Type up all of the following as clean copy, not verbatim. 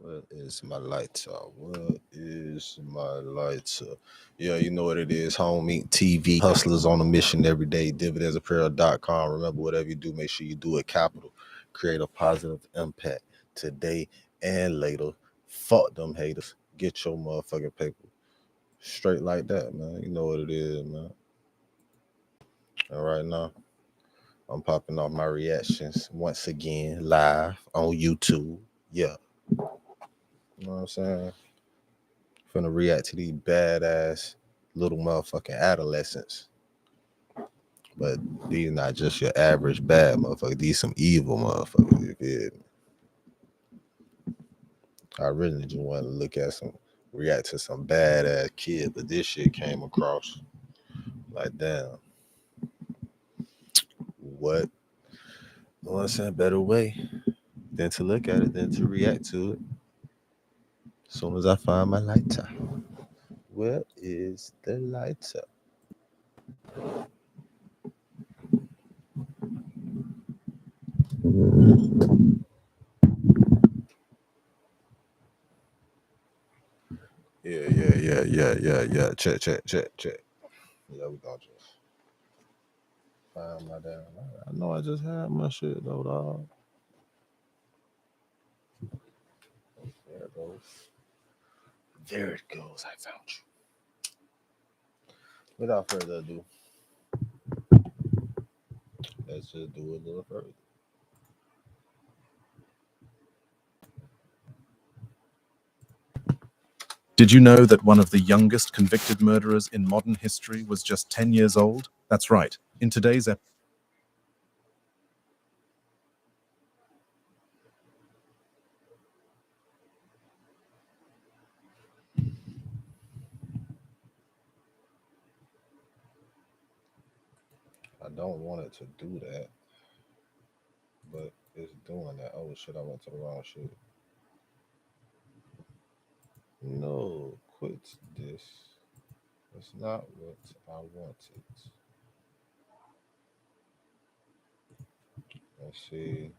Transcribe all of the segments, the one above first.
What is my lighter? What is my lighter? Yeah, you know what it is. Home Eat TV. Hustlers on a mission every day. Dividendsapparel.com. Remember, whatever you do, make sure you do it capital. Create a positive impact today and later. Fuck them haters. Get your motherfucking paper. Straight like that, man. You know what it is, man. And right now, I'm popping off my reactions once again live on YouTube. Yeah. You know what I'm saying? Finna react to these badass little motherfucking adolescents. But these not just your average bad motherfuckers. These some evil motherfuckers. You feel me? I really just want to look at some, react to some badass kid, but this shit came across like, damn, what? What's a better way than to look at it than to react to it? As soon as I find my lighter. Where is the lighter? Yeah. Check. Yeah, we gonna just find my damn lighter. I know I just had my shit though, dog. There it goes. There it goes. I found you. Without further ado, let's just do it a little further. Did you know that one of the youngest convicted murderers in modern history was just 10 years old? That's right. In today's episode, I don't want it to do that, but it's doing that. Oh shit, I went to the wrong shit. No, quit this. It's not what I wanted. Let's see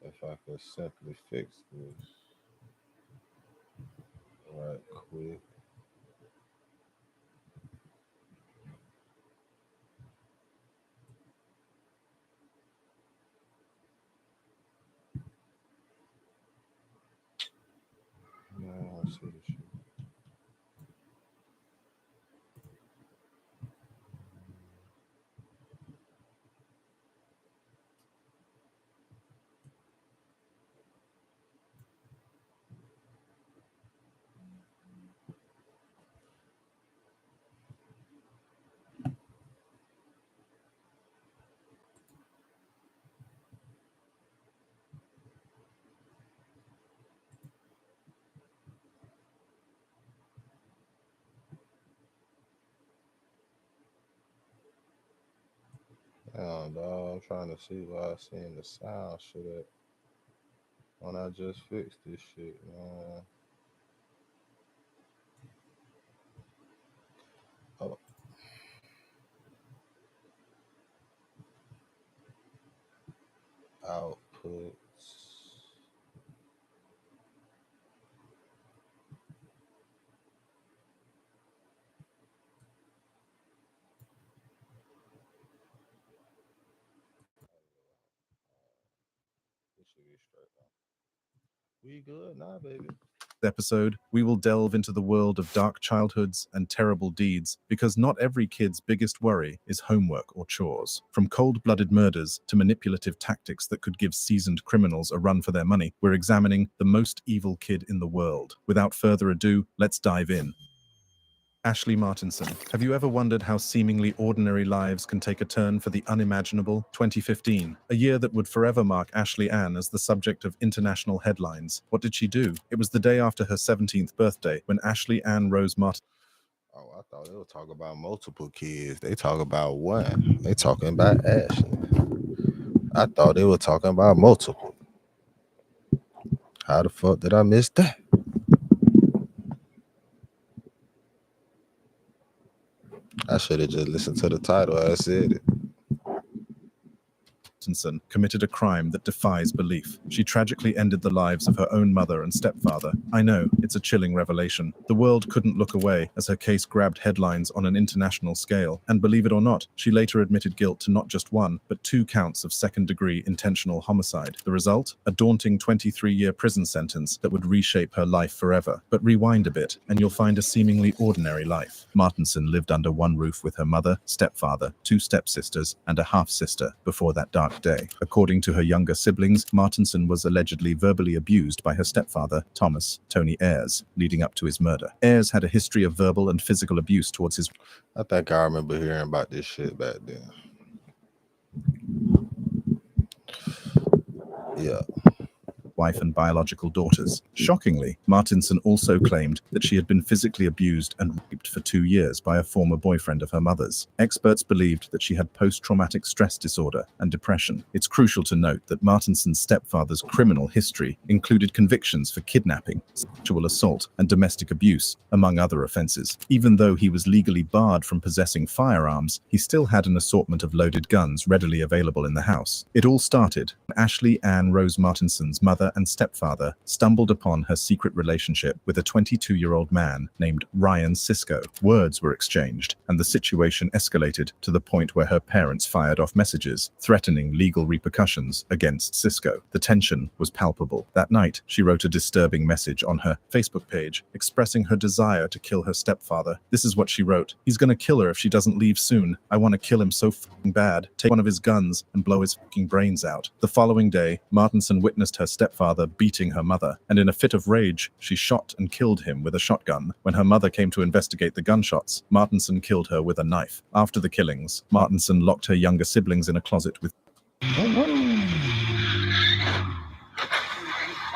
if I could simply fix this right quick. No, I don't see the shit. Damn, dog. I'm trying to see why I seeing the sound shit at when I just fixed this shit, man. Oh, outputs. This should be straight now. We good now, baby. we will delve into the world of dark childhoods and terrible deeds, because not every kid's biggest worry is homework or chores. From cold-blooded murders to manipulative tactics that could give seasoned criminals a run for their money, we're examining the most evil kid in the world. Without further ado, let's dive in. Ashley Martinson. Have you ever wondered how seemingly ordinary lives can take a turn for the unimaginable? 2015, a year that would forever mark Ashley Ann as the subject of international headlines. What did she do? It was the day after her 17th birthday when Ashley Ann Rose Martin. Oh, I thought they were talking about multiple kids. They talk about one. They talking about Ashley. I thought they were talking about multiple. How the fuck did I miss that? I should have just listened to the title. I said it. Martinson committed a crime that defies belief. She tragically ended the lives of her own mother and stepfather. I know, it's a chilling revelation. The world couldn't look away as her case grabbed headlines on an international scale. And believe it or not, she later admitted guilt to not just one, but 2 counts of second-degree intentional homicide. The result? A daunting 23-year prison sentence that would reshape her life forever. But rewind a bit, and you'll find a seemingly ordinary life. Martinson lived under one roof with her mother, stepfather, 2 stepsisters, and a half-sister before that dark day. According to her younger siblings, Martinson was allegedly verbally abused by her stepfather, Thomas "Tony" Ayres, leading up to his murder. Ayres had a history of verbal and physical abuse towards his... I think I remember hearing about this shit back then. Yeah. wife and biological daughters. Shockingly, Martinson also claimed that she had been physically abused and raped for 2 years by a former boyfriend of her mother's. Experts believed that she had post-traumatic stress disorder and depression. It's crucial to note that Martinson's stepfather's criminal history included convictions for kidnapping, sexual assault, and domestic abuse, among other offenses. Even though he was legally barred from possessing firearms, he still had an assortment of loaded guns readily available in the house. It all started when Ashley Ann Rose Martinson's mother and stepfather stumbled upon her secret relationship with a 22-year-old man named Ryan Sisko. Words were exchanged, and the situation escalated to the point where her parents fired off messages threatening legal repercussions against Sisko. The tension was palpable. That night, she wrote a disturbing message on her Facebook page expressing her desire to kill her stepfather. This is what she wrote: "He's gonna kill her if she doesn't leave soon. I want to kill him so fucking bad. Take one of his guns and blow his fucking brains out." The following day, Martinson witnessed her stepfather beating her mother, and in a fit of rage, she shot and killed him with a shotgun. When her mother came to investigate the gunshots, Martinson killed her with a knife. After the killings, Martinson locked her younger siblings in a closet with...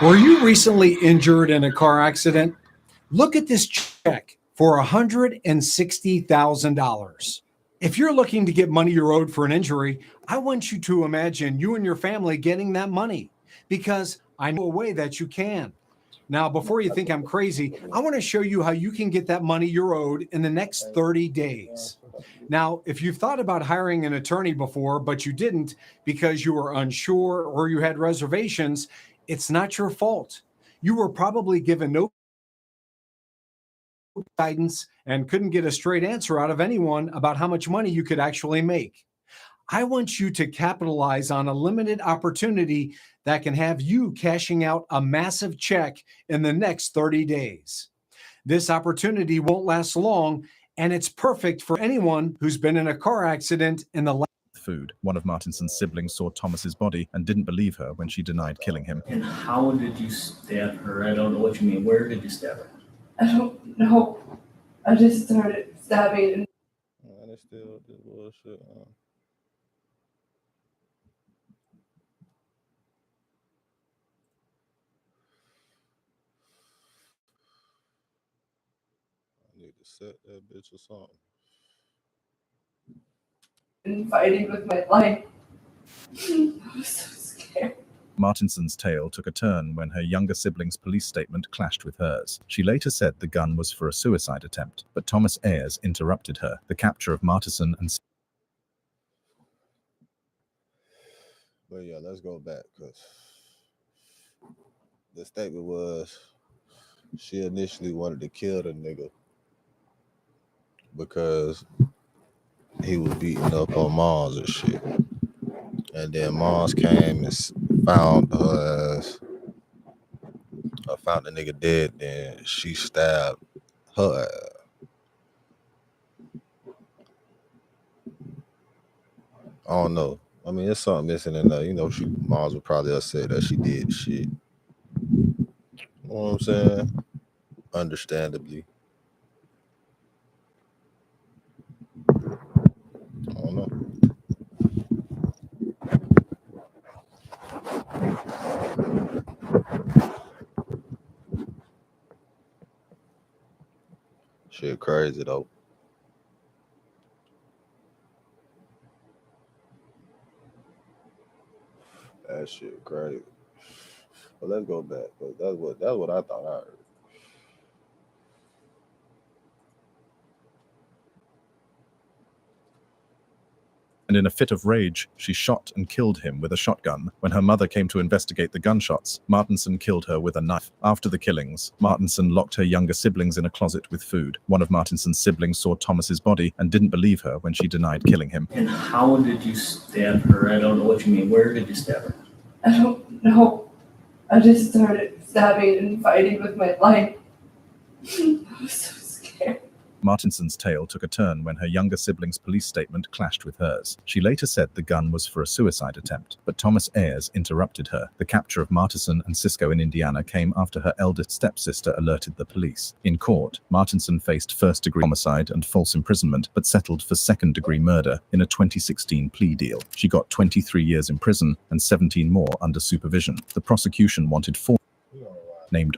Were you recently injured in a car accident? Look at this check for $160,000. If you're looking to get money you're owed for an injury, I want you to imagine you and your family getting that money, because I know a way that you can. Now, before you think I'm crazy, I want to show you how you can get that money you're owed in the next 30 days. Now, if you've thought about hiring an attorney before, but you didn't because you were unsure or you had reservations, it's not your fault. You were probably given no guidance and couldn't get a straight answer out of anyone about how much money you could actually make. I want you to capitalize on a limited opportunity that can have you cashing out a massive check in the next 30 days. This opportunity won't last long, and it's perfect for anyone who's been in a car accident in the last food. One of Martinson's siblings saw Thomas's body and didn't believe her when she denied killing him. And how did you stab her? I don't know what you mean. Where did you stab her? I don't know. I just started stabbing. Man, it's still this bullshit. I need to set that bitch or something. And fighting with my life. I was so scared. Martinson's tale took a turn when her younger sibling's police statement clashed with hers. She later said the gun was for a suicide attempt, but Thomas Ayres interrupted her. The capture of Martinson and... But yeah, let's go back, because the statement was she initially wanted to kill the nigga because he was beating up on Mars and shit. And then Mars came and found her ass. Found the nigga dead, then she stabbed her ass. I don't know. I mean, there's something missing in there. You know, Mars would probably upset that she did shit. You know what I'm saying? Understandably. I don't know. Shit crazy though. That shit crazy. But let's go back. But that's what I thought I heard. and in a fit of rage, she shot and killed him with a shotgun. When her mother came to investigate the gunshots, Martinson killed her with a knife. After the killings, Martinson locked her younger siblings in a closet with food. One of Martinson's siblings saw Thomas's body and didn't believe her when she denied killing him. And how did you stab her? I don't know what you mean. Where did you stab her? I don't know. I just started stabbing and fighting with my life. I was so scared. Martinson's tale took a turn when her younger sibling's police statement clashed with hers. She later said the gun was for a suicide attempt, but Thomas Ayers interrupted her. The capture of Martinson and Cisco in Indiana came after her eldest stepsister alerted the police. In court, Martinson faced first-degree homicide and false imprisonment, but settled for second-degree murder in a 2016 plea deal. She got 23 years in prison and 17 more under supervision. The prosecution wanted 4 named.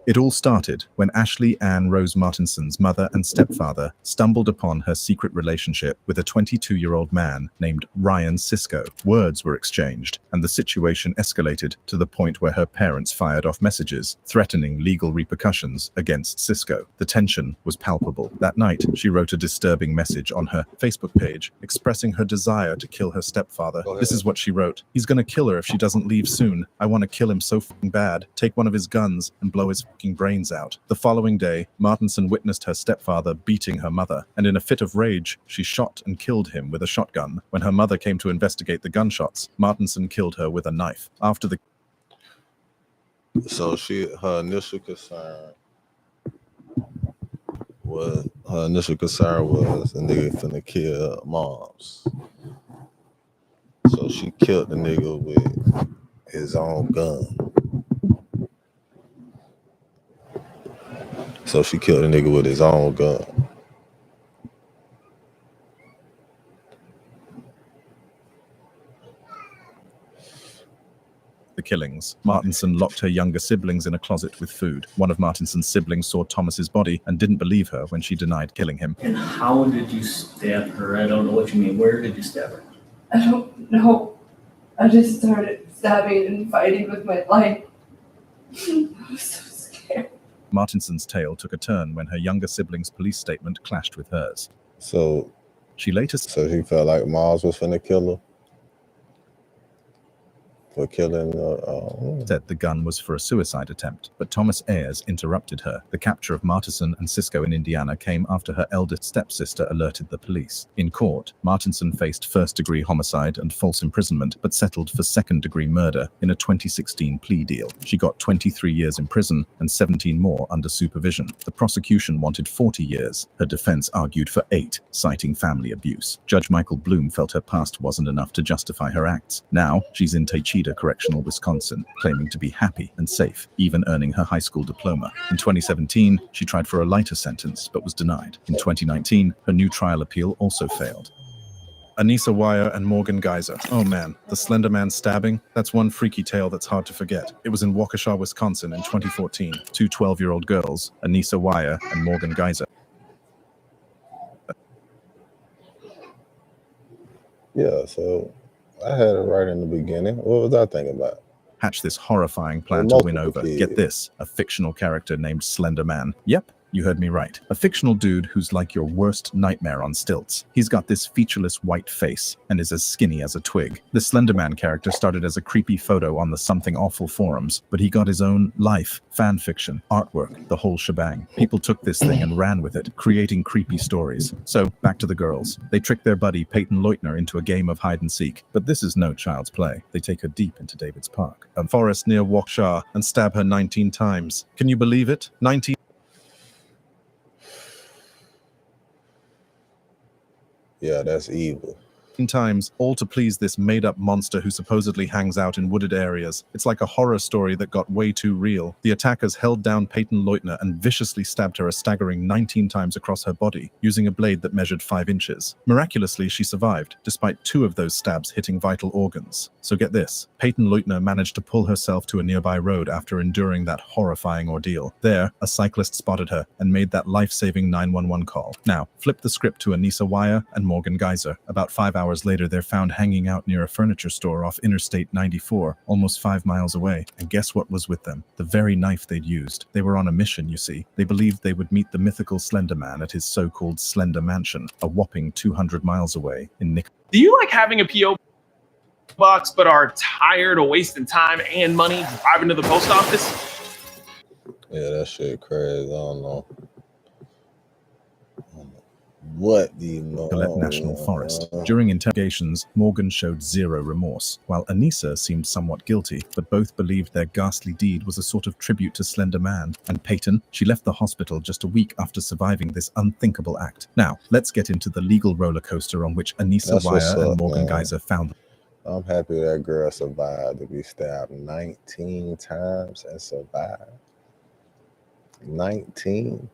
It all started when Ashley Ann Rose Martinson's mother and stepfather stumbled upon her secret relationship with a 22-year-old man named Ryan Cisco. Words were exchanged, and the situation escalated to the point where her parents fired off messages threatening legal repercussions against Cisco. The tension was palpable. That night, she wrote a disturbing message on her Facebook page expressing her desire to kill her stepfather. This is what she wrote. "He's gonna kill her if she doesn't leave soon. I want to kill him so fucking bad. Take one of his guns and blow his fucking brains out." The following day, Martinson witnessed her stepfather beating her mother, and in a fit of rage, she shot and killed him with a shotgun. When her mother came to investigate the gunshots, Martinson killed her with a knife. After the So her initial concern was the nigga finna kill moms. So she killed the nigga with his own gun. So she killed a nigga with his own gun. the killings, Martinson locked her younger siblings in a closet with food. One of Martinson's siblings saw Thomas's body and didn't believe her when she denied killing him. And how did you stab her? I don't know what you mean. Where did you stab her? I don't know. I just started stabbing and fighting with my life. I was so scared. Martinson's tale took a turn when her younger sibling's police statement clashed with hers. So She later he felt like Mars was finna kill her for killing said the gun was for a suicide attempt, but Thomas Ayers interrupted her. The capture of Martinson and Cisco in Indiana came after her eldest stepsister alerted the police. In court, Martinson faced first-degree homicide and false imprisonment, but settled for second-degree murder in a 2016 plea deal. She got 23 years in prison and 17 more under supervision. The prosecution wanted 40 years. Her defense argued for 8, citing family abuse. Judge Michael Bloom felt her past wasn't enough to justify her acts. Now, she's in Taycheedah Correctional, Wisconsin, claiming to be happy and safe, even earning her high school diploma. In 2017, she tried for a lighter sentence, but was denied. In 2019, her new trial appeal also failed. Anissa Weier and Morgan Geyser. Oh man, the Slender Man stabbing? That's one freaky tale that's hard to forget. It was in Waukesha, Wisconsin in 2014. Two 12-year-old girls, Anissa Weier and Morgan Geyser. Yeah, so I had it right in the beginning. What was I thinking about? Hatch this horrifying plan to win over, get this, a fictional character named Slender Man. Yep, you heard me right. A fictional dude who's like your worst nightmare on stilts. He's got this featureless white face and is as skinny as a twig. The Slender Man character started as a creepy photo on the Something Awful forums, but he got his own life, fan fiction, artwork, the whole shebang. People took this thing and ran with it, creating creepy stories. So, back to the girls. They tricked their buddy Peyton Leutner into a game of hide and seek, but this is no child's play. They take her deep into David's Park, a forest near Waukesha, and stab her 19 times. Can you believe it? 19 Yeah, that's evil. times, all to please this made-up monster who supposedly hangs out in wooded areas. It's like a horror story that got way too real. The attackers held down Peyton Leutner and viciously stabbed her a staggering 19 times across her body, using a blade that measured 5 inches. Miraculously, she survived, despite 2 of those stabs hitting vital organs. So get this, Peyton Leutner managed to pull herself to a nearby road after enduring that horrifying ordeal. There, a cyclist spotted her and made that life-saving 911 call. Now, flip the script to Anissa Weier and Morgan Geyser. About 5 hours later, they're found hanging out near a furniture store off Interstate 94, almost 5 miles away. And guess what was with them? The very knife they'd used. They were on a mission, you see. They believed they would meet the mythical Slender Man at his so-called Slender Mansion, a whopping 200 miles away in Do you like having a P.O. box but are tired of wasting time and money driving to the post office? Yeah, that shit crazy. I don't know. What do you know? Gillette National Forest. During interrogations, Morgan showed zero remorse, while Anissa seemed somewhat guilty, but both believed their ghastly deed was a sort of tribute to Slender Man. And Peyton, she left the hospital just a week after surviving this unthinkable act. Now, let's get into the legal roller coaster on which Anissa That's what's Wire up, and Morgan man. Geyser found. I'm happy that girl survived to be stabbed 19 times and survived. 19?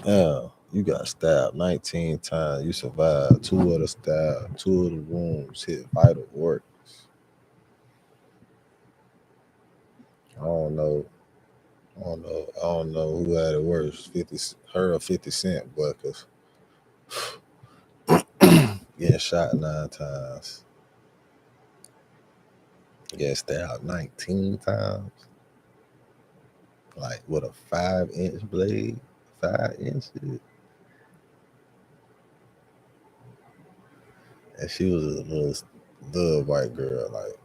Yeah, you got stabbed 19 times. You survived 2 of the stab, 2 of the wounds hit vital organs. I don't know who had it worse, her or 50 Cent, but because getting shot 9 times, getting stabbed 19 times, like with a 5-inch blade, 5 inches. And she was a little white girl, like.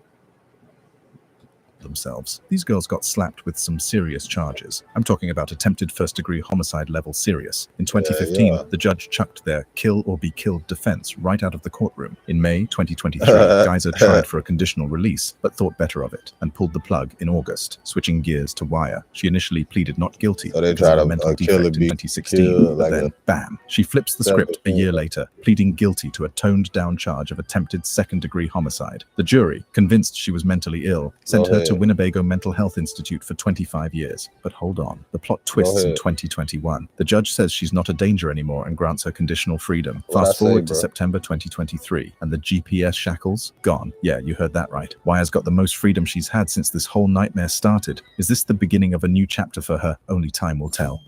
Themselves. These girls got slapped with some serious charges. I'm talking about attempted first-degree homicide level serious. In 2015, the judge chucked their kill or be killed defense right out of the courtroom. In May 2023, Geyser tried for a conditional release, but thought better of it and pulled the plug in August. Switching gears to Wire, she initially pleaded not guilty because of a mental defect in 2016, but then, bam, she flips the script a year later, pleading guilty to a toned-down charge of attempted second-degree homicide. The jury, convinced she was mentally ill, sent her to Winnebago Mental Health Institute for 25 years. But hold on, the plot twists in 2021. The judge says she's not a danger anymore and grants her conditional freedom. Fast forward to September 2023, and the GPS shackles? Gone. Yeah, you heard that right. Wire's got the most freedom she's had since this whole nightmare started. Is this the beginning of a new chapter for her? Only time will tell.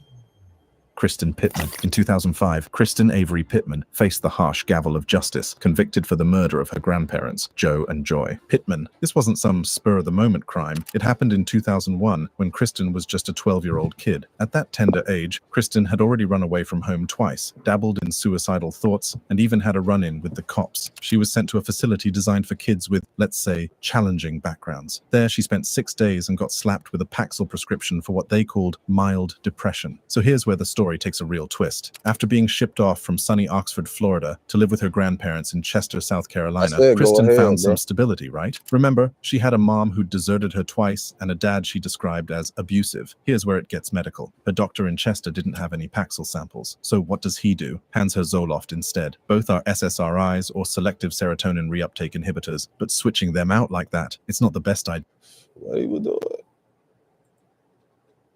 Kristen Pittman. In 2005, Kristen Avery Pittman faced the harsh gavel of justice, convicted for the murder of her grandparents, Joe and Joy. Pittman. This wasn't some spur-of-the-moment crime. It happened in 2001 when Kristen was just a 12-year-old kid. At that tender age, Kristen had already run away from home twice, dabbled in suicidal thoughts, and even had a run-in with the cops. She was sent to a facility designed for kids with, let's say, challenging backgrounds. There, she spent 6 days and got slapped with a Paxil prescription for what they called mild depression. So here's where the story takes a real twist. After being shipped off from sunny Oxford, Florida, to live with her grandparents in Chester, South Carolina, Kristen found some stability, right? Remember, she had a mom who deserted her twice and a dad she described as abusive. Here's where it gets medical. Her doctor in Chester didn't have any Paxil samples. So what does he do? Hands her Zoloft instead. Both are SSRIs or selective serotonin reuptake inhibitors, but switching them out like that, it's not the best idea. What he would do it?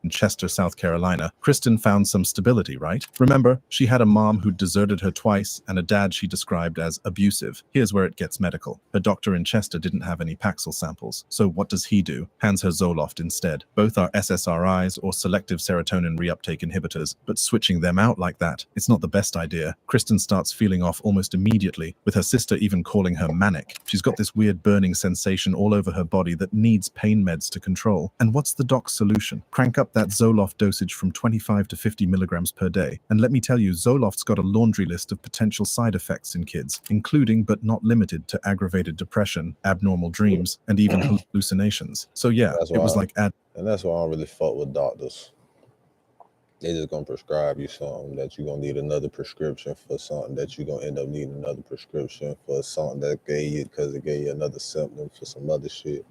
In Chester, South Carolina, Kristen found some stability, right? Remember, she had a mom who deserted her twice and a dad she described as abusive. Here's where it gets medical. Her doctor in Chester didn't have any Paxil samples. So what does he do? Hands her Zoloft instead. Both are SSRIs or selective serotonin reuptake inhibitors, but switching them out like that, it's not the best idea. Kristen starts feeling off almost immediately, with her sister even calling her manic. She's got this weird burning sensation all over her body that needs pain meds to control. And what's the doc's solution? Crank up that Zoloft dosage from 25 to 50 milligrams per day. And let me tell you, Zoloft's got a laundry list of potential side effects in kids, including but not limited to aggravated depression, abnormal dreams, and even hallucinations. So yeah, it was like and that's why I don't really fuck with doctors. They just gonna prescribe you something that you're gonna need another prescription for, something that you're gonna end up needing another prescription for, something that gave you because it gave you another symptom for some other shit.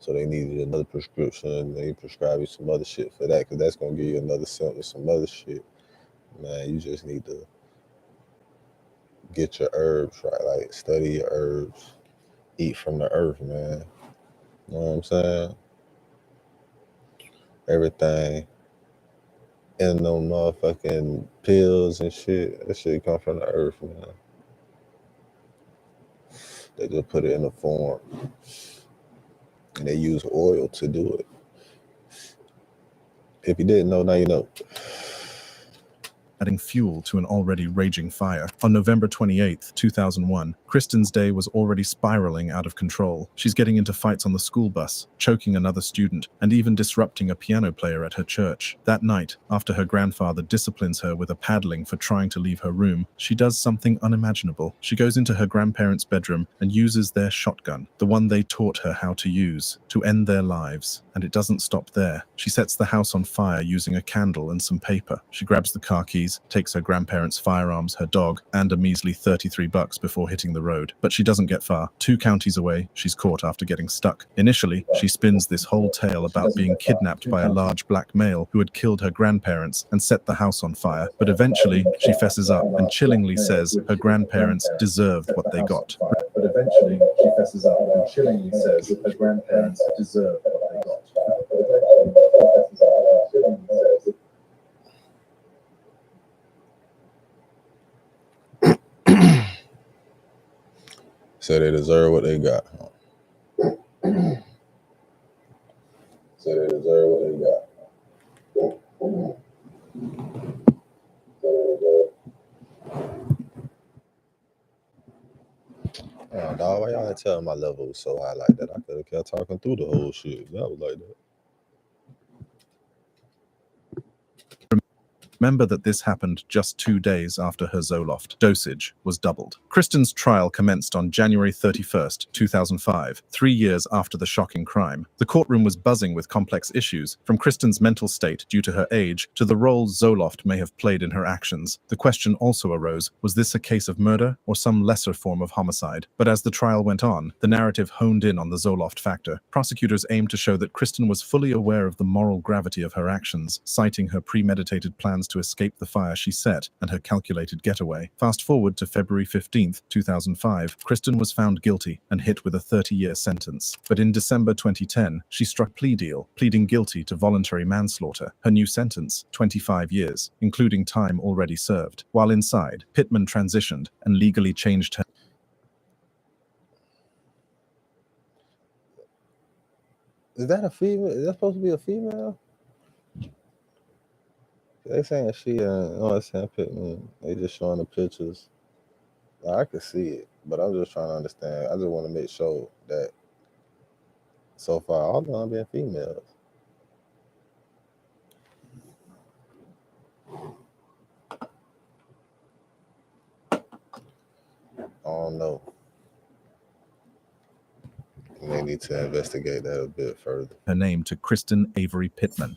So they needed another prescription. They prescribe you some other shit for that, because that's gonna give you another symptom, some other shit. Man, you just need to get your herbs right. Like, study your herbs, eat from the earth, man. You know what I'm saying? Everything in them motherfucking pills and shit, that shit come from the earth, man. They just put it in a form, and they use oil to do it. If you didn't know, now you know. adding fuel to an already raging fire. On November 28, 2001, Kristen's day was already spiraling out of control. She's getting into fights on the school bus, choking another student, and even disrupting a piano player at her church. That night, after her grandfather disciplines her with a paddling for trying to leave her room, she does something unimaginable. She goes into her grandparents' bedroom and uses their shotgun, the one they taught her how to use, to end their lives. And it doesn't stop there. She sets the house on fire using a candle and some paper. She grabs the car keys, takes her grandparents' firearms, her dog, and a measly $33 before hitting the road. But she doesn't get far. 2 counties away, she's caught after getting stuck. Initially, she spins this whole tale about being kidnapped by a large black male who had killed her grandparents and set the house on fire. But eventually, she fesses up and chillingly says her grandparents deserved what they got. But eventually, she fesses up and chillingly says her grandparents deserved what they got. Say they deserve what they got. Say they deserve what they got. Oh, dog, why y'all ain't telling my level was so high like that? I could have kept talking through the whole shit. That was like that. Remember that this happened just 2 days after her Zoloft dosage was doubled. Kristen's trial commenced on January 31st, 2005, 3 years after the shocking crime. The courtroom was buzzing with complex issues, from Kristen's mental state due to her age to the role Zoloft may have played in her actions. The question also arose, was this a case of murder or some lesser form of homicide? But as the trial went on, the narrative honed in on the Zoloft factor. Prosecutors aimed to show that Kristen was fully aware of the moral gravity of her actions, citing her premeditated plans to escape the fire she set and her calculated getaway. Fast forward to February 15th, 2005, Kristen was found guilty and hit with a 30-year sentence. But in December 2010, she struck a plea deal, pleading guilty to voluntary manslaughter. Her new sentence, 25 years, including time already served. While inside, Pittman transitioned and legally changed her. Is that a female? Is that supposed to be a female? They saying she no, it's saying Pittman. They just showing the pictures. I can see it, but I'm just trying to understand. I just want to make sure that so far all of them been females. I don't know. They need to investigate that a bit further. Her name to Kristen Avery Pittman.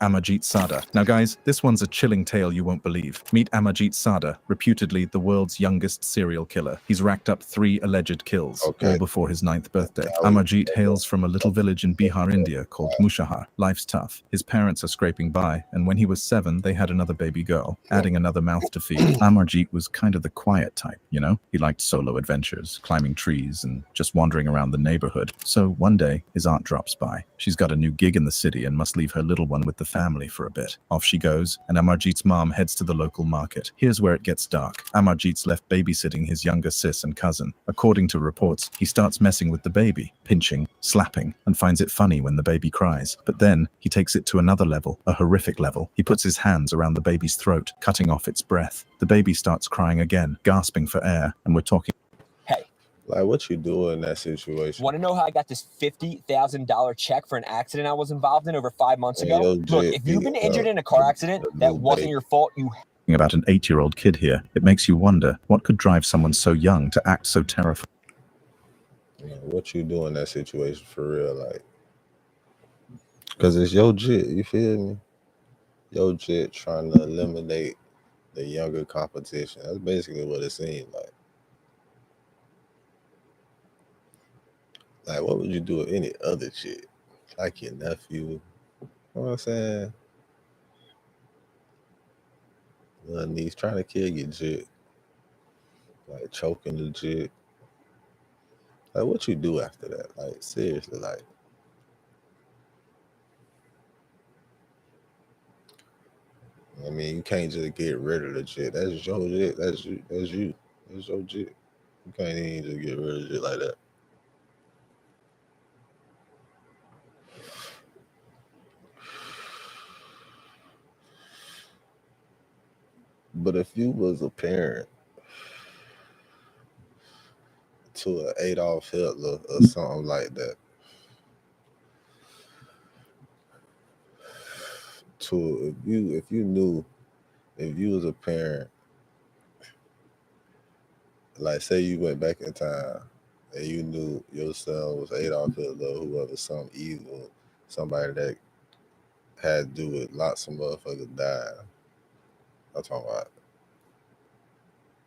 Amarjit Sada. Now guys, this one's a chilling tale you won't believe. Meet Amarjit Sada, reputedly the world's youngest serial killer. He's racked up 3 alleged kills, all before his 9th birthday. Amarjit hails from a little village in Bihar, India called Mushahar. Life's tough. His parents are scraping by, and when he was 7, they had another baby girl, adding another mouth to feed. Amarjit was kind of the quiet type, you know? He liked solo adventures, climbing trees, and just wandering around the neighborhood. So one day, his aunt drops by. She's got a new gig in the city and must leave her little one with the family for a bit. Off she goes, and Amarjit's mom heads to the local market. Here's where it gets dark. Amarjit's left babysitting his younger sis and cousin. According to reports, he starts messing with the baby, pinching, slapping, and finds it funny when the baby cries. But then, he takes it to another level, a horrific level. He puts his hands around the baby's throat, cutting off its breath. The baby starts crying again, gasping for air, and we're talking. Hey. Like, what you do in that situation? Want to know how I got this $50,000 check for an accident I was involved in over 5 months ago? Look, if you've been injured in a car accident that wasn't your fault, you... About an 8-year-old kid here, it makes you wonder, what could drive someone so young to act so terrifying? Yeah, what you do in that situation for real, like, because it's your jit, you feel me? Your jit trying to eliminate the younger competition. That's basically what it seemed like. Like, what would you do with any other shit? Like your nephew. You know what I'm saying? Little niece trying to kill your jit. Like, choking the jit. Like, what you do after that? Like, seriously, like. I mean, you can't just get rid of the jit. That's your jit. That's you. That's you. That's your jit. You can't even just get rid of shit like that. But if you was a parent to an Adolf Hitler or something like that, if you was a parent, like say you went back in time and you knew your son was Adolf Hitler, whoever, some evil, somebody that had to do with lots of motherfuckers died. I'm talking about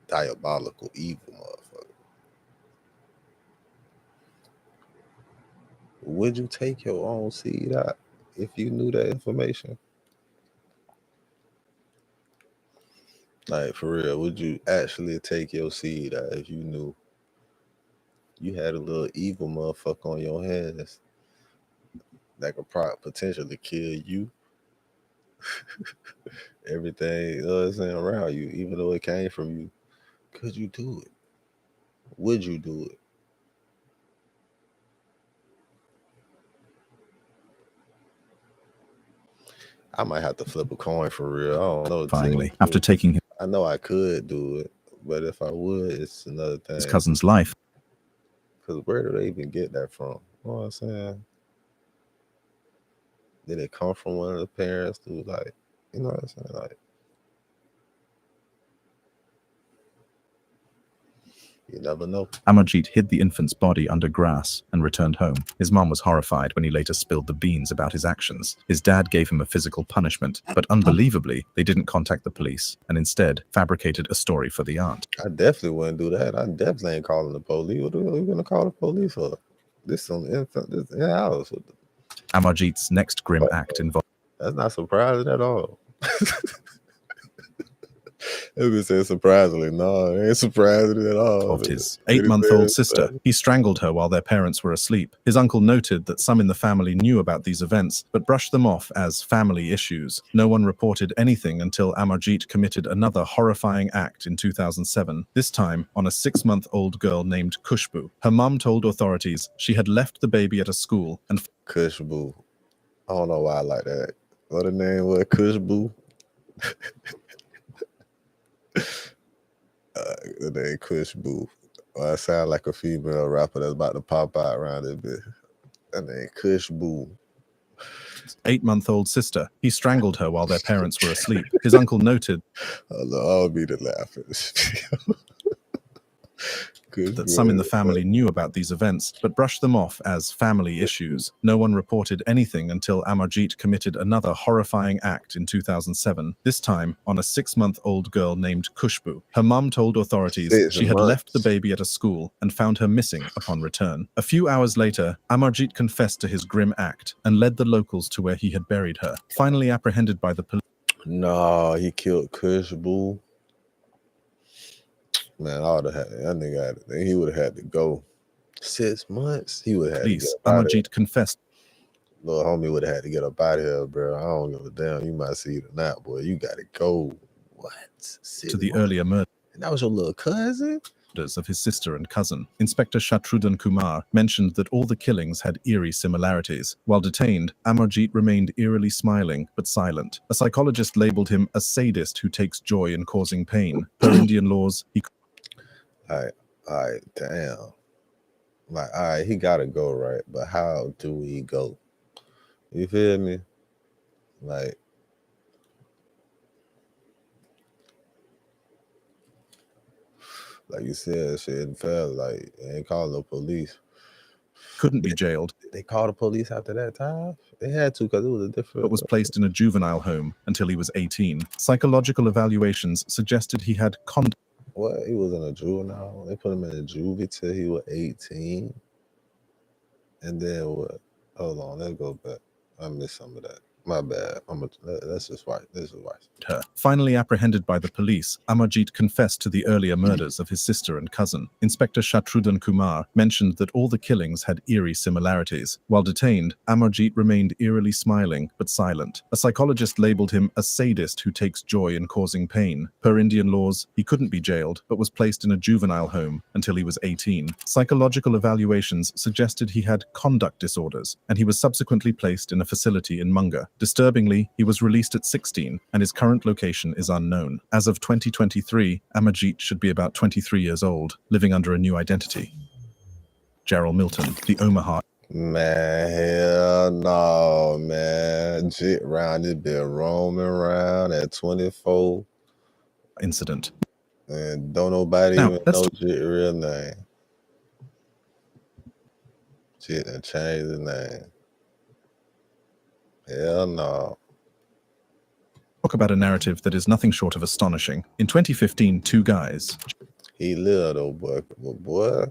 diabolical evil motherfucker. Would you take your own seed out if you knew that information? Like, for real, would you actually take your seed out if you knew you had a little evil motherfucker on your hands that could potentially kill you? Everything, you know what I'm saying, around you, even though it came from you. Could you do it? Would you do it? I might have to flip a coin for real. I don't know. Finally, after taking I know I could do it, but if I would, it's another thing. his cousin's life. Because where do they even get that from? You know what I'm saying? Did it come from one of the parents who, like, you know what I'm saying? Like, you never know. Amarjeet hid the infant's body under grass and returned home. His mom was horrified when he later spilled the beans about his actions. His dad gave him a physical punishment, but unbelievably, they didn't contact the police and instead fabricated a story for the aunt. I definitely wouldn't do that. I definitely ain't calling the police. What are we gonna call the police for? This some infant, this in the house. Amarjeet's next grim act involved. That's not surprising at all. It was saying surprisingly. No, it ain't surprising at all. Of his 8-month-old sister. He strangled her while their parents were asleep. His uncle noted that some in the family knew about these events, but brushed them off as family issues. No one reported anything until Amarjeet committed another horrifying act in 2007, this time on a 6-month-old girl named Khushbu. Her mom told authorities she had left the baby at a school and... Khushbu. I don't know why I like that. What her name was? Khushbu? The name Khushbu. Well, I sound like a female rapper that's about to pop out around this bit. That name Khushbu. 8-month-old sister. He strangled her while their parents were asleep. His uncle noted I'll be the laughing. that some in the family knew about these events, but brushed them off as family issues. No one reported anything until Amarjeet committed another horrifying act in 2007, this time on a 6-month-old girl named Khushbu. Her mom told authorities she had left the baby at a school and found her missing upon return. A few hours later, Amarjeet confessed to his grim act and led the locals to where he had buried her. Finally apprehended by the police. No, he killed Khushbu. Man, I would have had that nigga. He would have had to go 6 months. He would have had to get up out of here. Amarjeet confessed. Little homie would have had to get up out of here, bro. I don't give a damn. You might see it or not, boy. You got to go. What? 6 To the months? earlier murder. And that was your little cousin? Of his sister and cousin. Inspector Shatrughan Kumar mentioned that all the killings had eerie similarities. While detained, Amarjeet remained eerily smiling but silent. A psychologist labeled him a sadist who takes joy in causing pain. Per Indian laws, he... All right, damn. Like, all right, he gotta go, right? But how do we go? You feel me? Like you said, shit felt like they ain't call the police. Couldn't be jailed. They called the police after that time? They had to because it was a different... But was placed in a juvenile home until he was 18. Psychological evaluations suggested he had conduct. What? He was in a juvenile? They put him in a juvie till he was 18? And then what? Hold on, let's go back. I missed some of that. My bad. Let's just watch. This is why. Finally apprehended by the police, Amarjeet confessed to the earlier murders of his sister and cousin. Inspector Shatrughan Kumar mentioned that all the killings had eerie similarities. While detained, Amarjeet remained eerily smiling but silent. A psychologist labeled him a sadist who takes joy in causing pain. Per Indian laws, he couldn't be jailed but was placed in a juvenile home until he was 18. Psychological evaluations suggested he had conduct disorders, and he was subsequently placed in a facility in Munga. Disturbingly, he was released at 16, and his current location is unknown. As of 2023, Amarjeet should be about 23 years old, living under a new identity. Gerald Milton, the Omaha. Man, hell no, man. Jit round this bit roaming around at 24. Incident. And don't nobody Now, even know Jit real name. Jit and changed his name. Hell no. Talk about a narrative that is nothing short of astonishing. In 2015, two guys. He lived, though, boy.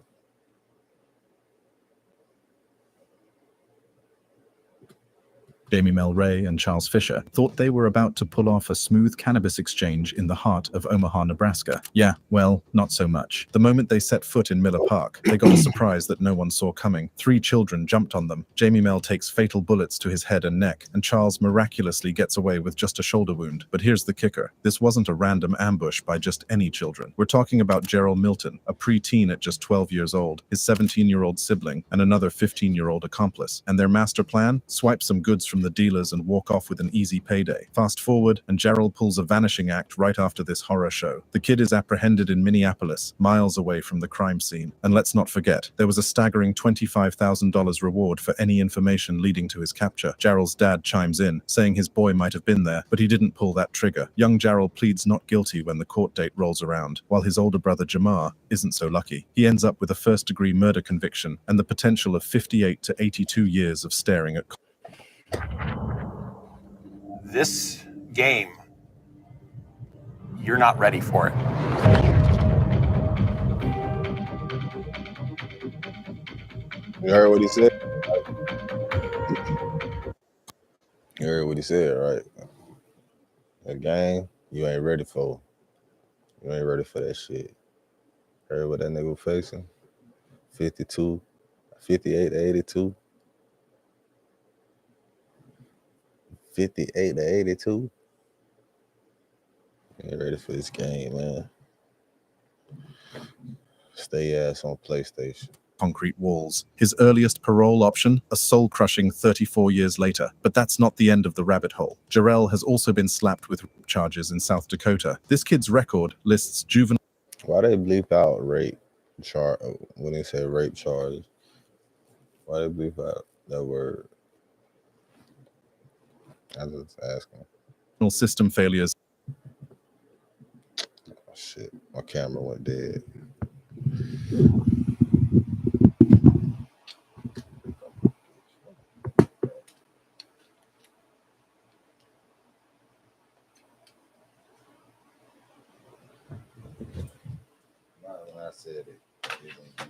Jamie Mel Ray and Charles Fisher, thought they were about to pull off a smooth cannabis exchange in the heart of Omaha, Nebraska. Yeah, well, not so much. The moment they set foot in Miller Park, they got a surprise that no one saw coming. 3 children jumped on them. Jamie Mel takes fatal bullets to his head and neck, and Charles miraculously gets away with just a shoulder wound. But here's the kicker. This wasn't a random ambush by just any children. We're talking about Gerald Milton, a preteen at just 12 years old, his 17-year-old sibling, and another 15-year-old accomplice. And their master plan? Swipe some goods from the dealers and walk off with an easy payday. Fast forward, and Gerald pulls a vanishing act right after this horror show. The kid is apprehended in Minneapolis, miles away from the crime scene. And let's not forget, there was a staggering $25,000 reward for any information leading to his capture. Gerald's dad chimes in, saying his boy might have been there, but he didn't pull that trigger. Young Gerald pleads not guilty when the court date rolls around, while his older brother Jamar isn't so lucky. He ends up with a first-degree murder conviction and the potential of 58 to 82 years of staring at. This game, you're not ready for it. You heard what he said? You heard what he said, right? A game, you ain't ready for. You ain't ready for that shit. Heard what that nigga facing? 52, 58 to 82. 58 to 82. Ain't ready for this game, man. Stay ass on PlayStation. Concrete walls. His earliest parole option, a soul-crushing 34 years later. But that's not the end of the rabbit hole. Jarrell has also been slapped with charges in South Dakota. This kid's record lists juvenile. Why they bleep out rape when they say rape charges? Why they bleep out that word? I was just asking. System failures. Oh, shit, my camera went dead. When I said it, it went dead.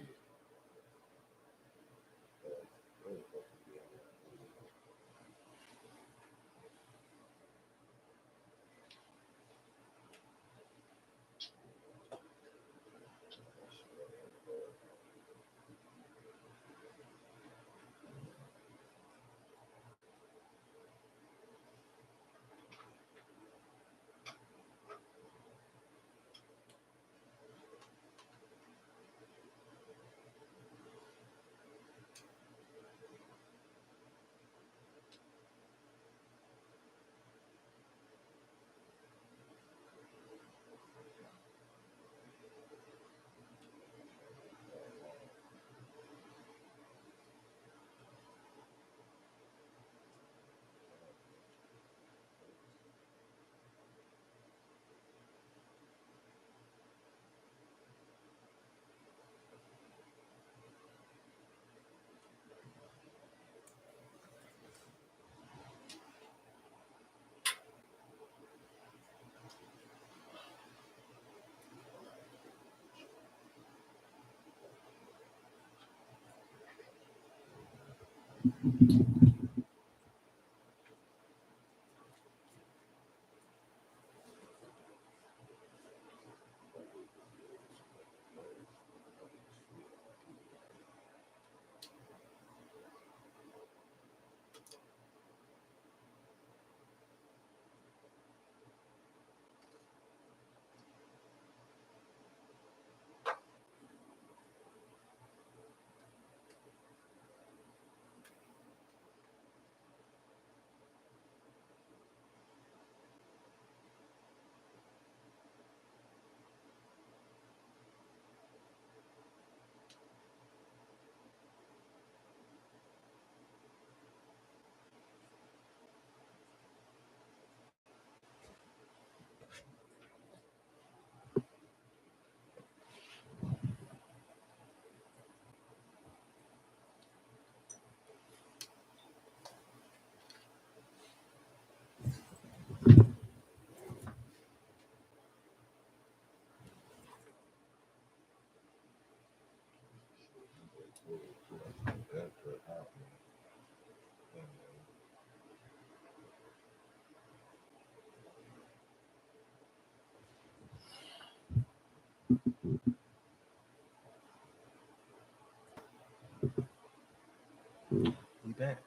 We back.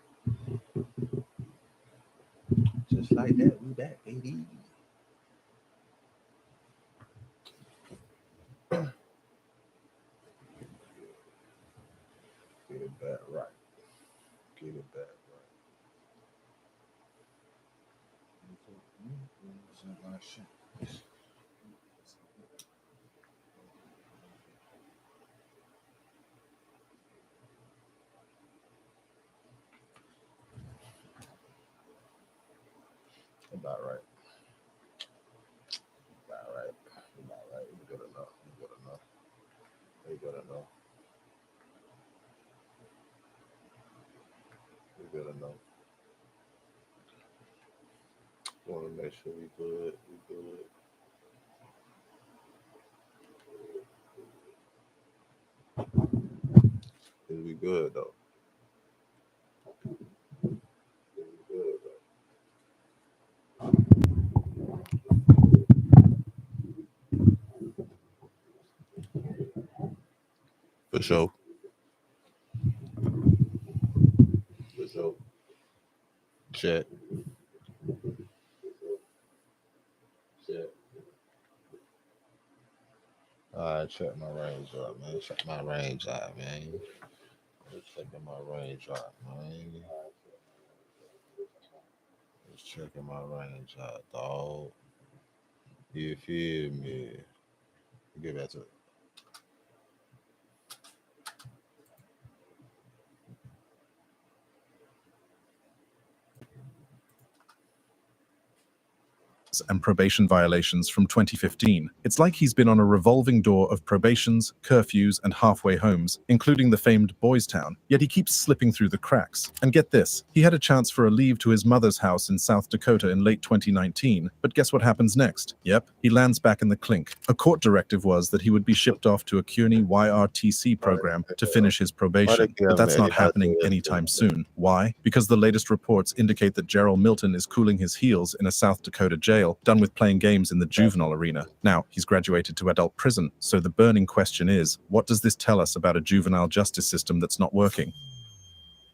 Just like that, we back, baby. Get it back right. Get it back right. About right. About right. About right. We good enough. We good enough. We good enough. We good enough. Want to make sure we good. We good. Is we good though? Is we good though? For sure. For sure. Check. Check. All right, check my range up, man. Check my range out, man. Checking my range out, man. Just checking my range out, dog. You feel me? Get back to it. And probation violations from 2015. It's like he's been on a revolving door of probations, curfews, and halfway homes, including the famed Boys Town, yet he keeps slipping through the cracks. And get this, he had a chance for a leave to his mother's house in South Dakota in late 2019, but guess what happens next? Yep, he lands back in the clink. A court directive was that he would be shipped off to a CUNY YRTC program to finish his probation, but that's not happening anytime soon. Why? Because the latest reports indicate that Gerald Milton is cooling his heels in a South Dakota jail, done with playing games in the juvenile arena. Now, he's graduated to adult prison, so the burning question is, what does this tell us about a juvenile justice system that's not working?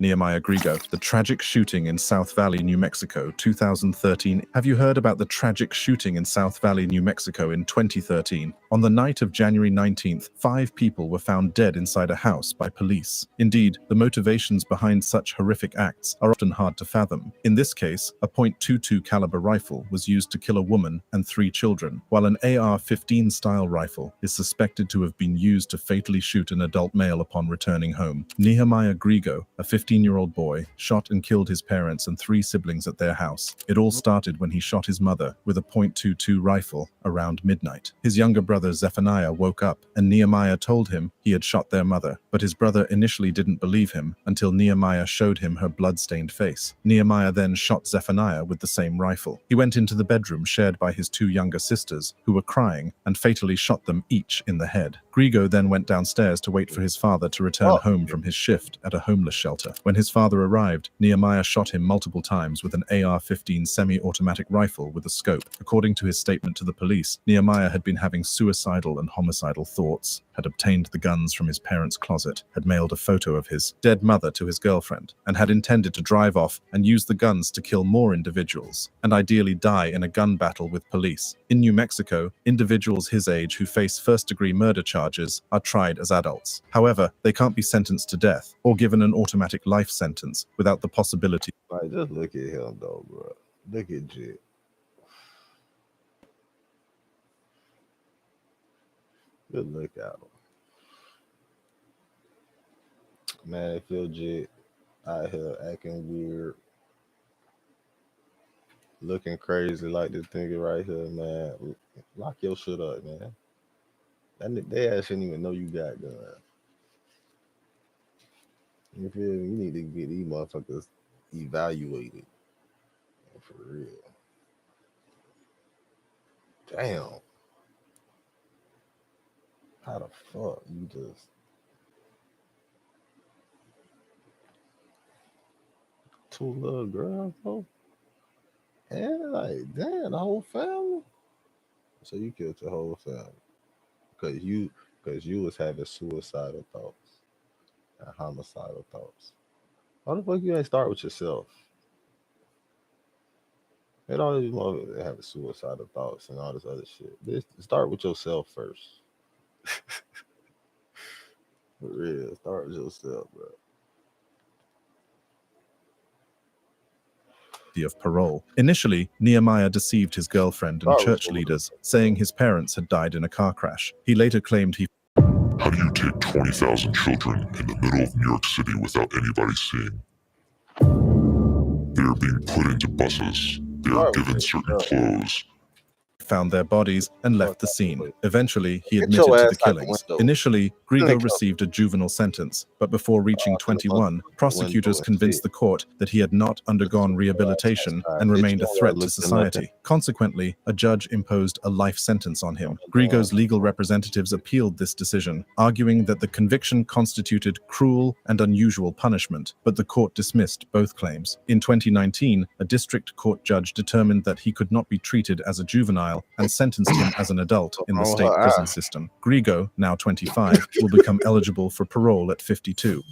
Nehemiah Grigo, the tragic shooting in South Valley, New Mexico, 2013. Have you heard about the tragic shooting in South Valley, New Mexico in 2013? On the night of January 19th, 5 people were found dead inside a house by police. Indeed, the motivations behind such horrific acts are often hard to fathom. In this case, a .22 caliber rifle was used to kill a woman and 3 children, while an AR-15 style rifle is suspected to have been used to fatally shoot an adult male upon returning home. Nehemiah Grigo, a 15-year-old boy, shot and killed his parents and 3 siblings at their house. It all started when he shot his mother with a .22 rifle around midnight. His younger brother Zephaniah woke up and Nehemiah told him he had shot their mother, but his brother initially didn't believe him until Nehemiah showed him her blood-stained face. Nehemiah then shot Zephaniah with the same rifle. He went into the bedroom shared by his 2 younger sisters, who were crying, and fatally shot them each in the head. Grigo then went downstairs to wait for his father to return home from his shift at a homeless shelter. When his father arrived, Nehemiah shot him multiple times with an AR-15 semi-automatic rifle with a scope. According to his statement to the police, Nehemiah had been having suicidal and homicidal thoughts, had obtained the guns from his parents' closet, had mailed a photo of his dead mother to his girlfriend, and had intended to drive off and use the guns to kill more individuals, and ideally die in a gun battle with police. In New Mexico, individuals his age who face first-degree murder charges are tried as adults. However, they can't be sentenced to death or given an automatic life sentence without the possibility. Like, just look at him though, bro. Look at Jit. Just look at him. Man, I feel Jit out here acting weird, looking crazy like this nigga right here, man. Lock your shit up, man. They ass shouldn't even know you got guns. You feel me? You need to get these motherfuckers evaluated. For real. Damn. How the fuck you just two little girls though. And like, damn, the whole family. So you killed your whole family because you was having suicidal thoughts and homicidal thoughts. Why the fuck you ain't start with yourself? And all these motherfuckers having suicidal thoughts and all this other shit. Bitch, start with yourself first. For real, start with yourself, bro. Of parole. Initially, Nehemiah deceived his girlfriend and church leaders, saying his parents had died in a car crash. He later claimed he... How do you take 20,000 children in the middle of New York City without anybody seeing? They are being put into buses. They are given certain clothes. Found their bodies and left the scene. Eventually, he admitted to the killings. Initially, Grigo received a juvenile sentence, but before reaching 21, prosecutors convinced the court that he had not undergone rehabilitation and remained a threat to society. Consequently, a judge imposed a life sentence on him. Grigo's legal representatives appealed this decision, arguing that the conviction constituted cruel and unusual punishment, but the court dismissed both claims. In 2019, a district court judge determined that he could not be treated as a juvenile and sentenced him as an adult in the state prison system. Grigo, now 25, will become eligible for parole at 52.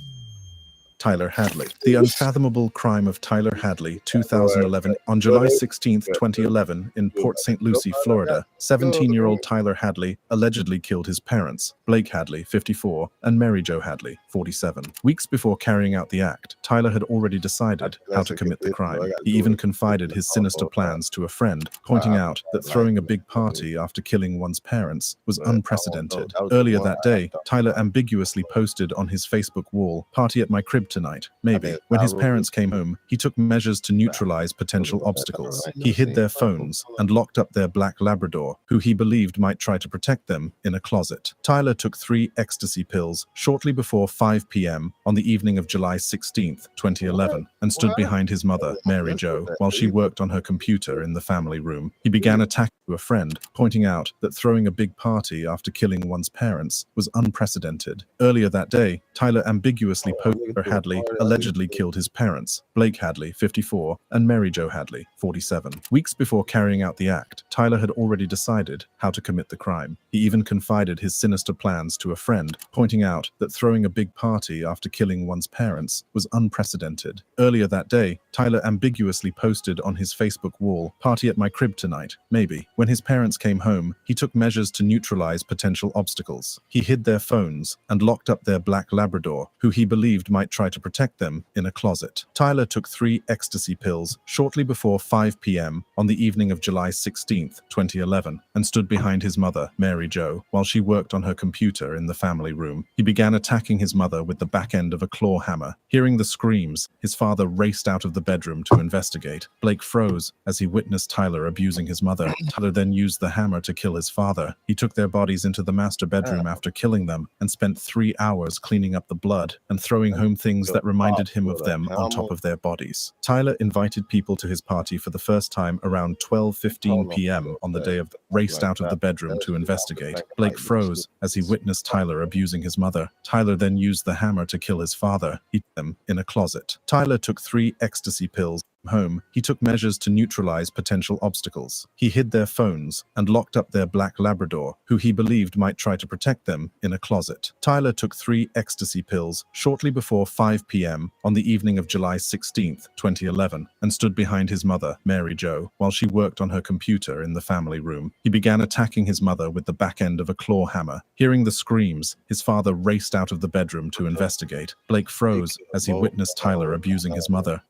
Tyler Hadley. The Unfathomable Crime of Tyler Hadley, 2011. On July 16, 2011, in Port St. Lucie, Florida, 17-year-old Tyler Hadley allegedly killed his parents, Blake Hadley, 54, and Mary Jo Hadley, 47. Weeks before carrying out the act, Tyler had already decided how to commit the crime. He even confided his sinister plans to a friend, pointing out that throwing a big party after killing one's parents was unprecedented. Earlier that day, Tyler ambiguously posted on his Facebook wall, "Party at my crib tonight, maybe." When his parents came home, he took measures to neutralize potential obstacles. He hid their phones and locked up their black Labrador, who he believed might try to protect them, in a closet. Tyler took 3 ecstasy pills shortly before 5 p.m. on the evening of July 16, 2011, and stood behind his mother, Mary Jo, while she worked on her computer in the family room. He began attacking a friend, pointing out that throwing a big party after killing one's parents was unprecedented. Earlier that day, Tyler ambiguously posted Hadley allegedly killed his parents, Blake Hadley, 54, and Mary Jo Hadley, 47. Weeks before carrying out the act, Tyler had already decided how to commit the crime. He even confided his sinister plans to a friend, pointing out that throwing a big party after killing one's parents was unprecedented. Earlier that day, Tyler ambiguously posted on his Facebook wall, "Party at my crib tonight, maybe." When his parents came home, he took measures to neutralize potential obstacles. He hid their phones and locked up their black Labrador, who he believed might try to protect them, in a closet. Tyler took 3 ecstasy pills shortly before 5 p.m. on the evening of July 16, 2011, and stood behind his mother, Mary Jo, while she worked on her computer in the family room. He began attacking his mother with the back end of a claw hammer. Hearing the screams, his father raced out of the bedroom to investigate. Blake froze as he witnessed Tyler abusing his mother. Tyler then used the hammer to kill his father. He took their bodies into the master bedroom after killing them and spent 3 hours cleaning up the blood and throwing home things that reminded him of them on top of their bodies. Tyler invited people to his party for the first time around 12:15 p.m. on the day of the raced out of the bedroom to investigate. Blake froze as he witnessed Tyler abusing his mother. Tyler then used the hammer to kill his father. He put them in a closet. Tyler took 3 ecstasy pills home. He took measures to neutralize potential obstacles. He hid their phones and locked up their black Labrador, who he believed might try to protect them, in a closet. Tyler took 3 ecstasy pills shortly before 5 p.m. on the evening of July 16, 2011, and stood behind his mother, Mary Jo, while she worked on her computer in the family room. He began attacking his mother with the back end of a claw hammer. Hearing the screams, his father raced out of the bedroom to investigate. Blake froze as he witnessed Tyler abusing his mother.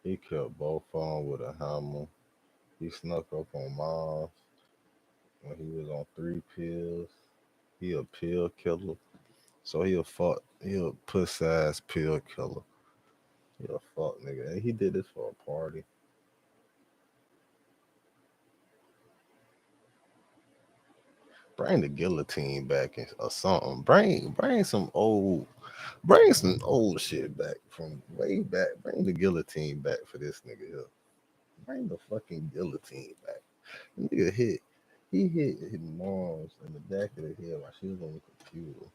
He killed both of them with a hammer. He snuck up on Miles when he was on 3 pills. He a pill killer. So he a puss-ass pill killer. He a fuck nigga. And he did this for a party. Bring the guillotine back or something. Bring some old shit back from way back. Bring the guillotine back for this nigga here. Bring the fucking guillotine back. Nigga he hit his mom's in the back of the head while she was on the computer.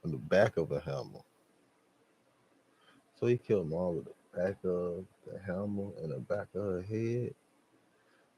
On the back of a hammer. So he killed mom with the back of the hammer and the back of her head.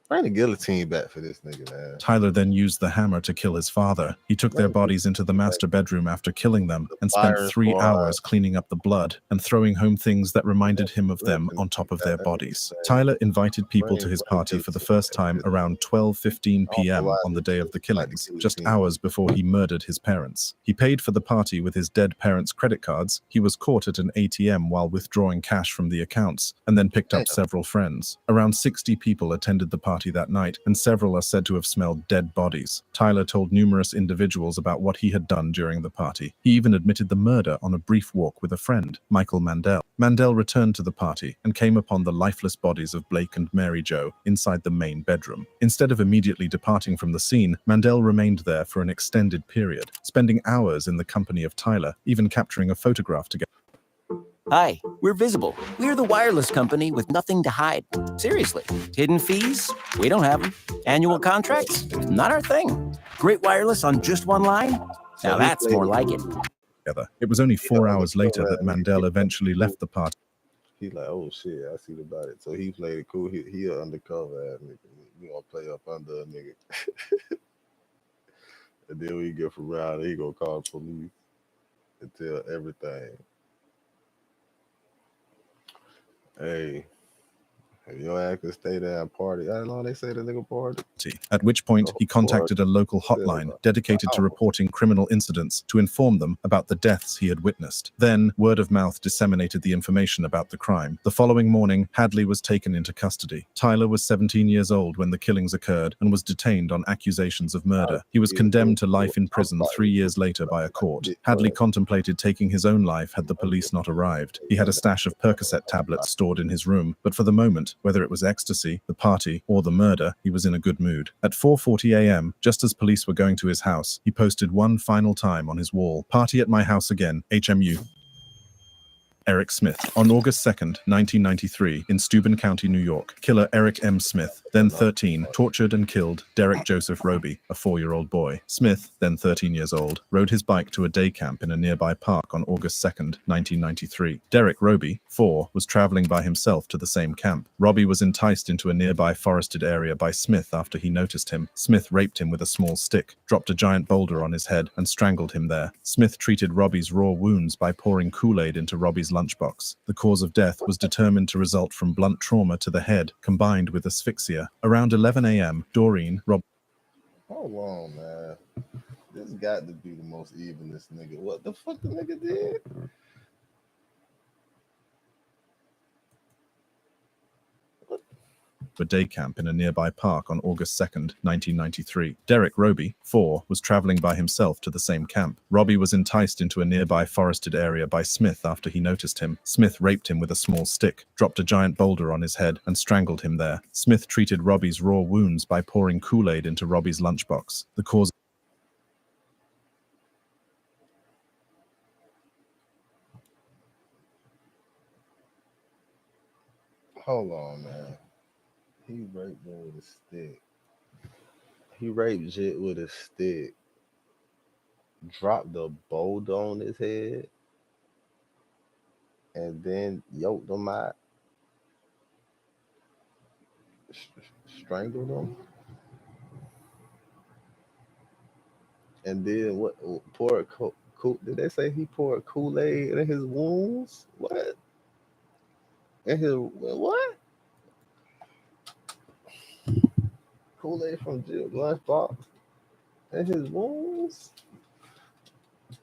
Bring the guillotine back for this nigga, man. Tyler then used the hammer to kill his father. He took their bodies into the master bedroom after killing them and spent 3 hours cleaning up the blood and throwing home things that reminded him of them on top of their bodies. Tyler invited people to his party for the first time around 12:15 p.m. on the day of the killings, just hours before he murdered his parents. He paid for the party with his dead parents' credit cards. He was caught at an ATM while withdrawing cash from the accounts and then picked up several friends. Around 60 people attended the party that night, and several are said to have smelled dead bodies. Tyler told numerous individuals about what he had done during the party. He even admitted the murder on a brief walk with a friend, Michael Mandel. Mandel returned to the party and came upon the lifeless bodies of Blake and Mary Jo inside the main bedroom. Instead of immediately departing from the scene, Mandel remained there for an extended period, spending hours in the company of Tyler, even capturing a photograph together. Hi, we're Visible. We're the wireless company with nothing to hide. Seriously, hidden fees? We don't have them. Annual contracts? Not our thing. Great wireless on just one line? Now that's more like it. It was only 4 hours later that Mandel eventually left the party. He's like, oh shit, I see about it. So he played it cool. He an undercover ass nigga. We gonna play up under a nigga. And then when he get from around, he gonna call the police and tell everything. Hey, if your ass can stay there and party, how long they say the nigga party? At which point, he contacted a local hotline dedicated to reporting criminal incidents to inform them about the deaths he had witnessed. Then, word of mouth disseminated the information about the crime. The following morning, Hadley was taken into custody. Tyler was 17 years old when the killings occurred and was detained on accusations of murder. He was condemned to life in prison 3 years later by a court. Hadley contemplated taking his own life had the police not arrived. He had a stash of Percocet tablets stored in his room, but for the moment, whether it was ecstasy, the party, or the murder, he was in a good mood. At 4:40 a.m., just as police were going to his house, he posted one final time on his wall, "Party at my house again, H.O.M.E. Eric Smith. On August 2nd, 1993, in Steuben County, New York, killer Eric M. Smith, then 13, tortured and killed Derek Joseph Roby, a 4-year-old boy. Smith, then 13 years old, rode his bike to a day camp in a nearby park on August 2nd, 1993. Derek Roby, 4, was traveling by himself to the same camp. Roby was enticed into a nearby forested area by Smith after he noticed him. Smith raped him with a small stick, dropped a giant boulder on his head, and strangled him there. Smith treated Roby's raw wounds by pouring Kool-Aid into Roby's lunchbox. The cause of death was determined to result from blunt trauma to the head, combined with asphyxia. Around 11 a.m., Doreen, Hold on, man. This got to be the most evilest nigga. What the fuck the nigga did? a day camp in a nearby park on August 2nd, 1993. Derek Roby, 4, was traveling by himself to the same camp. Roby was enticed into a nearby forested area by Smith after he noticed him. Smith raped him with a small stick, dropped a giant boulder on his head, and strangled him there. Smith treated Roby's raw wounds by pouring Kool-Aid into Roby's lunchbox. The cause Hold on, man. He raped him with a stick. He raped Jit with a stick. Dropped the boulder on his head. And then yoked him out. Strangled him. And then what? Poured did they say he poured Kool-Aid in his wounds? What? In his what? Kool-Aid from Jill's lunchbox in his wounds?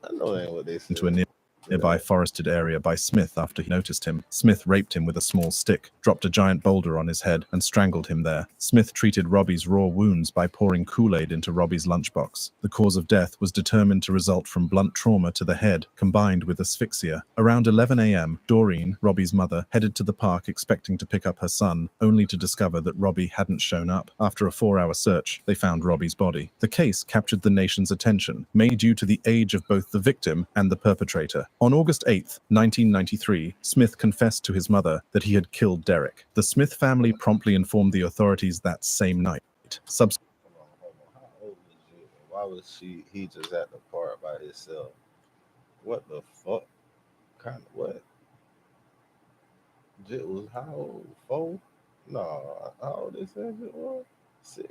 I know that ain't what they said. Into a nearby forested area by Smith after he noticed him. Smith raped him with a small stick, dropped a giant boulder on his head, and strangled him there. Smith treated Roby's raw wounds by pouring Kool-Aid into Roby's lunchbox. The cause of death was determined to result from blunt trauma to the head, combined with asphyxia. Around 11 a.m., Doreen, Roby's mother, headed to the park expecting to pick up her son, only to discover that Roby hadn't shown up. After a 4-hour search, they found Roby's body. The case captured the nation's attention, mainly due to the age of both the victim and the perpetrator. On August 8th, 1993, Smith confessed to his mother that he had killed Derek. The Smith family promptly informed the authorities that same night. Hold on. How old was you? Why was he just at the park by himself? What the fuck? Kind of what? Jit was how old? 4? No, how old they said Jit was? 6.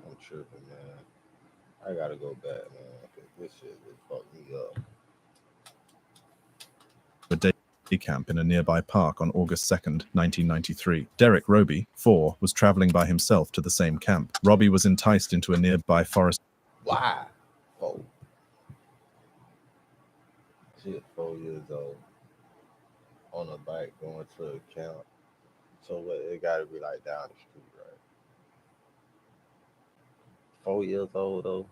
I'm tripping, man. I gotta go back, man, because this shit just fucked me up. A day camp in a nearby park on August 2nd, 1993. Derek Roby, 4, was traveling by himself to the same camp. Robbie was enticed into a nearby forest. Why? 4. Shit, 4 years old. On a bike going to a camp. So what, it gotta be like down the street, right? 4 years old though.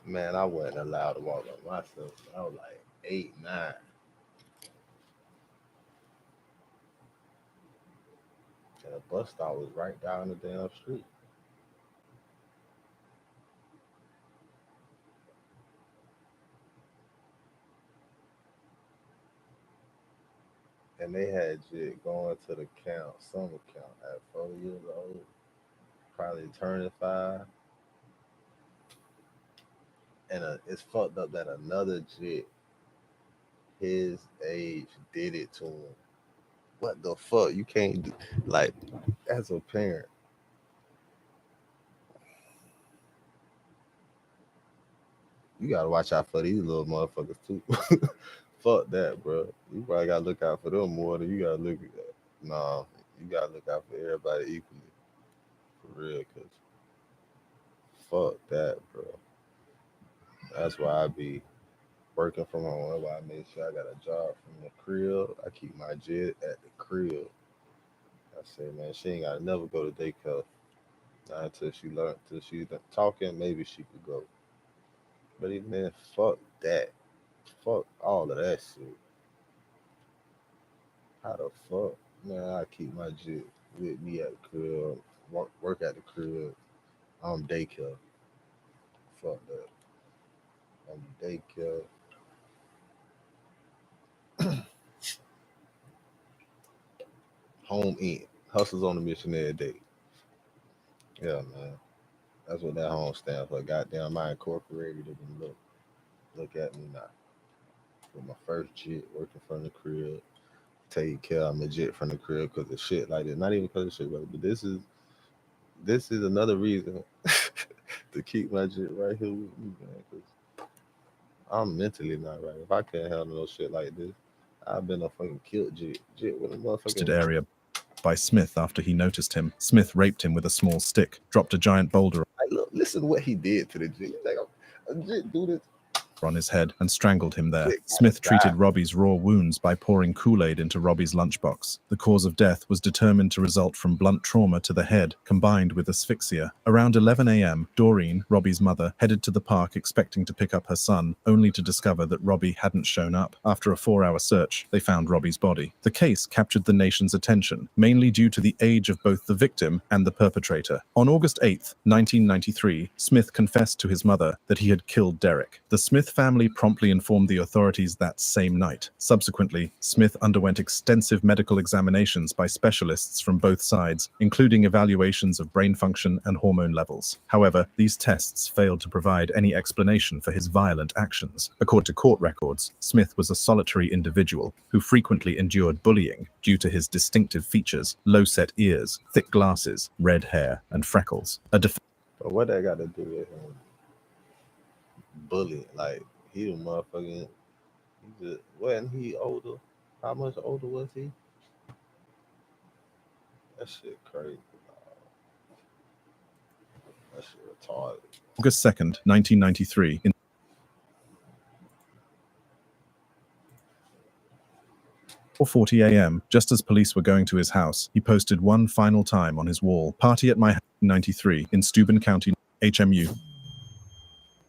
Man, I wasn't allowed to walk by myself. I was like 8, 9. And the bus stop was right down the damn street. And they had Jit going to the camp, summer camp, at 4 years old, probably turning 5. And it's fucked up that another Jit his age did it to him. What the fuck? You can't do, like, as a parent. You gotta watch out for these little motherfuckers too. Fuck that, bro. You probably gotta look out for them more than you gotta look at that. Nah, you gotta look out for everybody equally. For real, cause fuck that, bro. That's why I be working from home. That's why I make sure I got a job from the crib. I keep my Jit at the crib. I say, man, she ain't gotta never go to daycare. Not until she learned, till she talking, maybe she could go. But even then, fuck that. Fuck all of that shit. How the fuck? Man, I keep my Jit with me at the crib, work at the crib. I'm daycare. Fuck that. I'm daycare. Home in. Hustles on the mission every day. Yeah, man. That's what that home stands for. Goddamn, I incorporated it and look at me now. With my first Jit working from the crib. Take care of my Jit from the crib because of shit like this. Not even because of shit, but this is another reason to keep my Jit right here with me, man. Because I'm mentally not right. If I can't handle no shit like this, I've been a fucking killed Jit with a motherfucking area by Smith after he noticed him. Smith raped him with a small stick, dropped a giant boulder. Look, listen to what he did to the Jit. He's like, a Jit do this on his head and strangled him there. Smith treated Robbie's raw wounds by pouring Kool-Aid into Robbie's lunchbox. The cause of death was determined to result from blunt trauma to the head, combined with asphyxia. Around 11 a.m., Doreen, Robbie's mother, headed to the park expecting to pick up her son, only to discover that Robbie hadn't shown up. After a 4-hour search, they found Robbie's body. The case captured the nation's attention, mainly due to the age of both the victim and the perpetrator. On August 8th, 1993, Smith confessed to his mother that he had killed Derek. The Smith family promptly informed the authorities that same night. Subsequently, Smith underwent extensive medical examinations by specialists from both sides, including evaluations of brain function and hormone levels. However, these tests failed to provide any explanation for his violent actions. According to court records, Smith was a solitary individual who frequently endured bullying due to his distinctive features: low-set ears, thick glasses, red hair, and freckles. But what that got to do with him? Bullying, like he the motherfucking. He just wasn't he older? How much older was he? That shit crazy. That shit retarded. August 2nd, 1993. In 4:40 a.m., just as police were going to his house, he posted one final time on his wall: "Party at my house, 93 in Steuben County, H.O.M.E.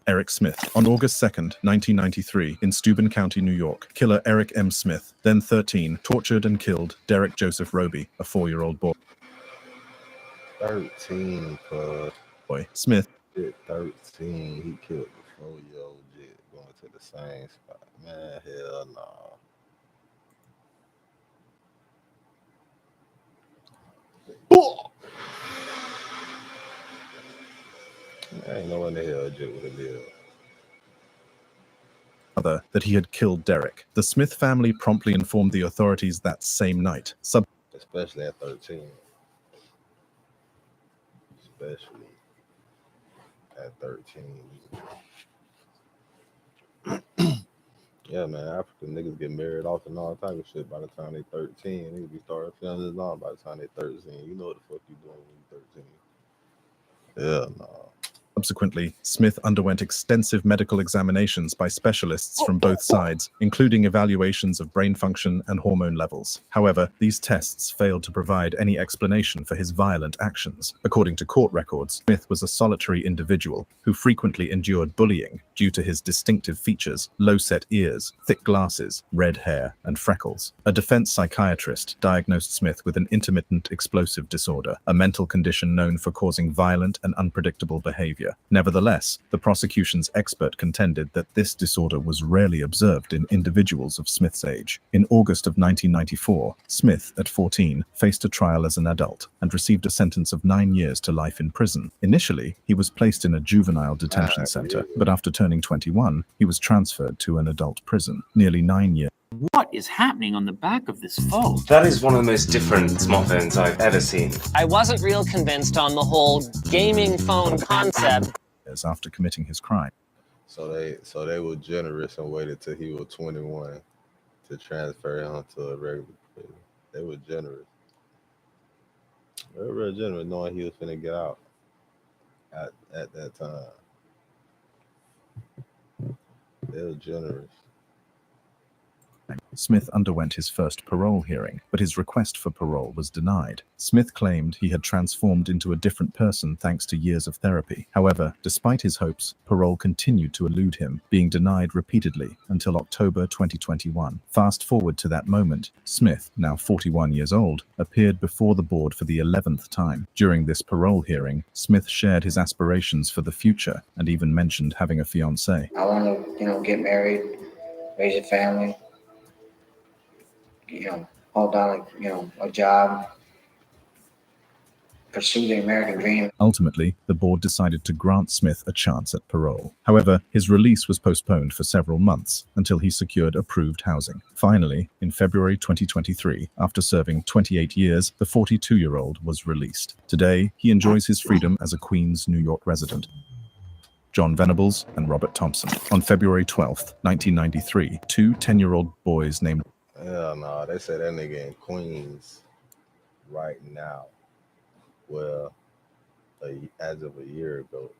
Eric Smith." On August 2nd, 1993, in Steuben County, New York, killer Eric M. Smith, then 13, tortured and killed Derek Joseph Roby, a 4-year-old boy. 13, boy. Smith. 13, he killed the 4-year-old Jit going to the same spot. Man, hell no. I ain't know in the hell Jake would have lived. That he had killed Derek. The Smith family promptly informed the authorities that same night. Especially at 13. Especially at 13. Yeah, man, African niggas get married off and all type of shit by the time they 13. Niggas be starting feeling this on by the time they 13. You know what the fuck you doing when you 13. Yeah, no. Subsequently, Smith underwent extensive medical examinations by specialists from both sides, including evaluations of brain function and hormone levels. However, these tests failed to provide any explanation for his violent actions. According to court records, Smith was a solitary individual who frequently endured bullying due to his distinctive features, low-set ears, thick glasses, red hair, and freckles. A defense psychiatrist diagnosed Smith with an intermittent explosive disorder, a mental condition known for causing violent and unpredictable behavior. Nevertheless, the prosecution's expert contended that this disorder was rarely observed in individuals of Smith's age. In August of 1994, Smith, at 14, faced a trial as an adult and received a sentence of 9 years to life in prison. Initially, he was placed in a juvenile detention center, but after turning 21, he was transferred to an adult prison. Nearly 9 years. What is happening on the back of this phone? That is one of the most different smartphones I've ever seen. I wasn't real convinced on the whole gaming phone concept. After committing his crime. So they were generous and waited till he was 21 to transfer him to a regular prison. They were generous. They were real generous knowing he was finna get out at that time. They were generous. Smith underwent his first parole hearing, but his request for parole was denied. Smith claimed he had transformed into a different person thanks to years of therapy. However, despite his hopes, parole continued to elude him, being denied repeatedly until October 2021. Fast forward to that moment, Smith, now 41 years old, appeared before the board for the 11th time. During this parole hearing, Smith shared his aspirations for the future and even mentioned having a fiancée. I want to, get married, raise a family. Hold down, a job, pursue the American dream. Ultimately, the board decided to grant Smith a chance at parole. However, his release was postponed for several months until he secured approved housing. Finally, in February 2023, after serving 28 years, the 42-year-old was released. Today, he enjoys his freedom as a Queens, New York resident. John Venables and Robert Thompson. On February 12, 1993, two 10-year-old boys named Hell no, they say that nigga in Queens right now. Well, as of a year ago.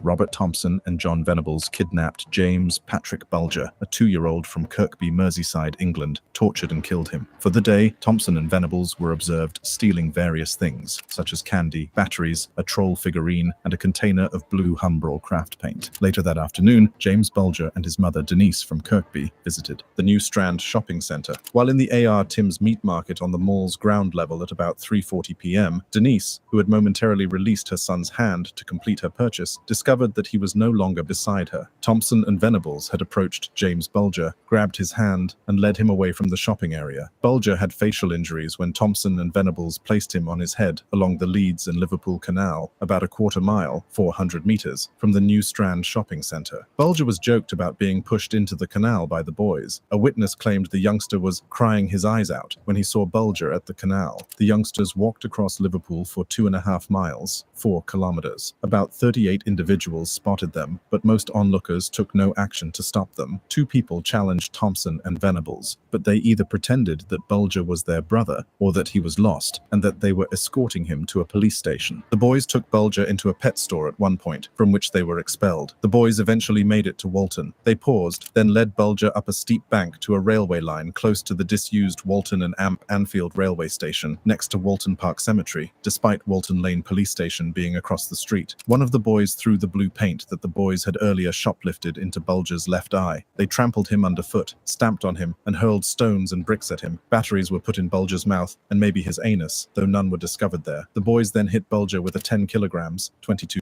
Robert Thompson and John Venables kidnapped James Patrick Bulger, a 2-year-old from Kirkby, Merseyside, England, tortured and killed him. For the day, Thompson and Venables were observed stealing various things, such as candy, batteries, a troll figurine, and a container of blue Humbrol craft paint. Later that afternoon, James Bulger and his mother Denise from Kirkby visited the New Strand shopping centre. While in the AR Tim's Meat Market on the mall's ground level at about 3:40 p.m., Denise, who had momentarily released her son's hand to complete her purchase, discovered that he was no longer beside her. Thompson and Venables had approached James Bulger, grabbed his hand, and led him away from the shopping area. Bulger had facial injuries when Thompson and Venables placed him on his head along the Leeds and Liverpool Canal, about a quarter mile, 400 meters, from the New Strand shopping centre. Bulger was joked about being pushed into the canal by the boys. A witness claimed the youngster was crying his eyes out when he saw Bulger at the canal. The youngsters walked across Liverpool for 2.5 miles, 4 kilometers. About 38 individuals spotted them, but most onlookers took no action to stop them. 2 people challenged Thompson and Venables, but they either pretended that Bulger was their brother or that he was lost and that they were escorting him to a police station. The boys took Bulger into a pet store at one point, from which they were expelled. The boys eventually made it to Walton. They paused, then led Bulger up a steep bank to a railway line close to the disused Walton and Anfield railway station next to Walton Park Cemetery, despite Walton Lane Police Station being across the street. One of the boys threw through the blue paint that the boys had earlier shoplifted into Bulger's left eye. They trampled him underfoot, stamped on him, and hurled stones and bricks at him. Batteries were put in Bulger's mouth and maybe his anus, though none were discovered there. The boys then hit Bulger with a 10 kilograms, 22.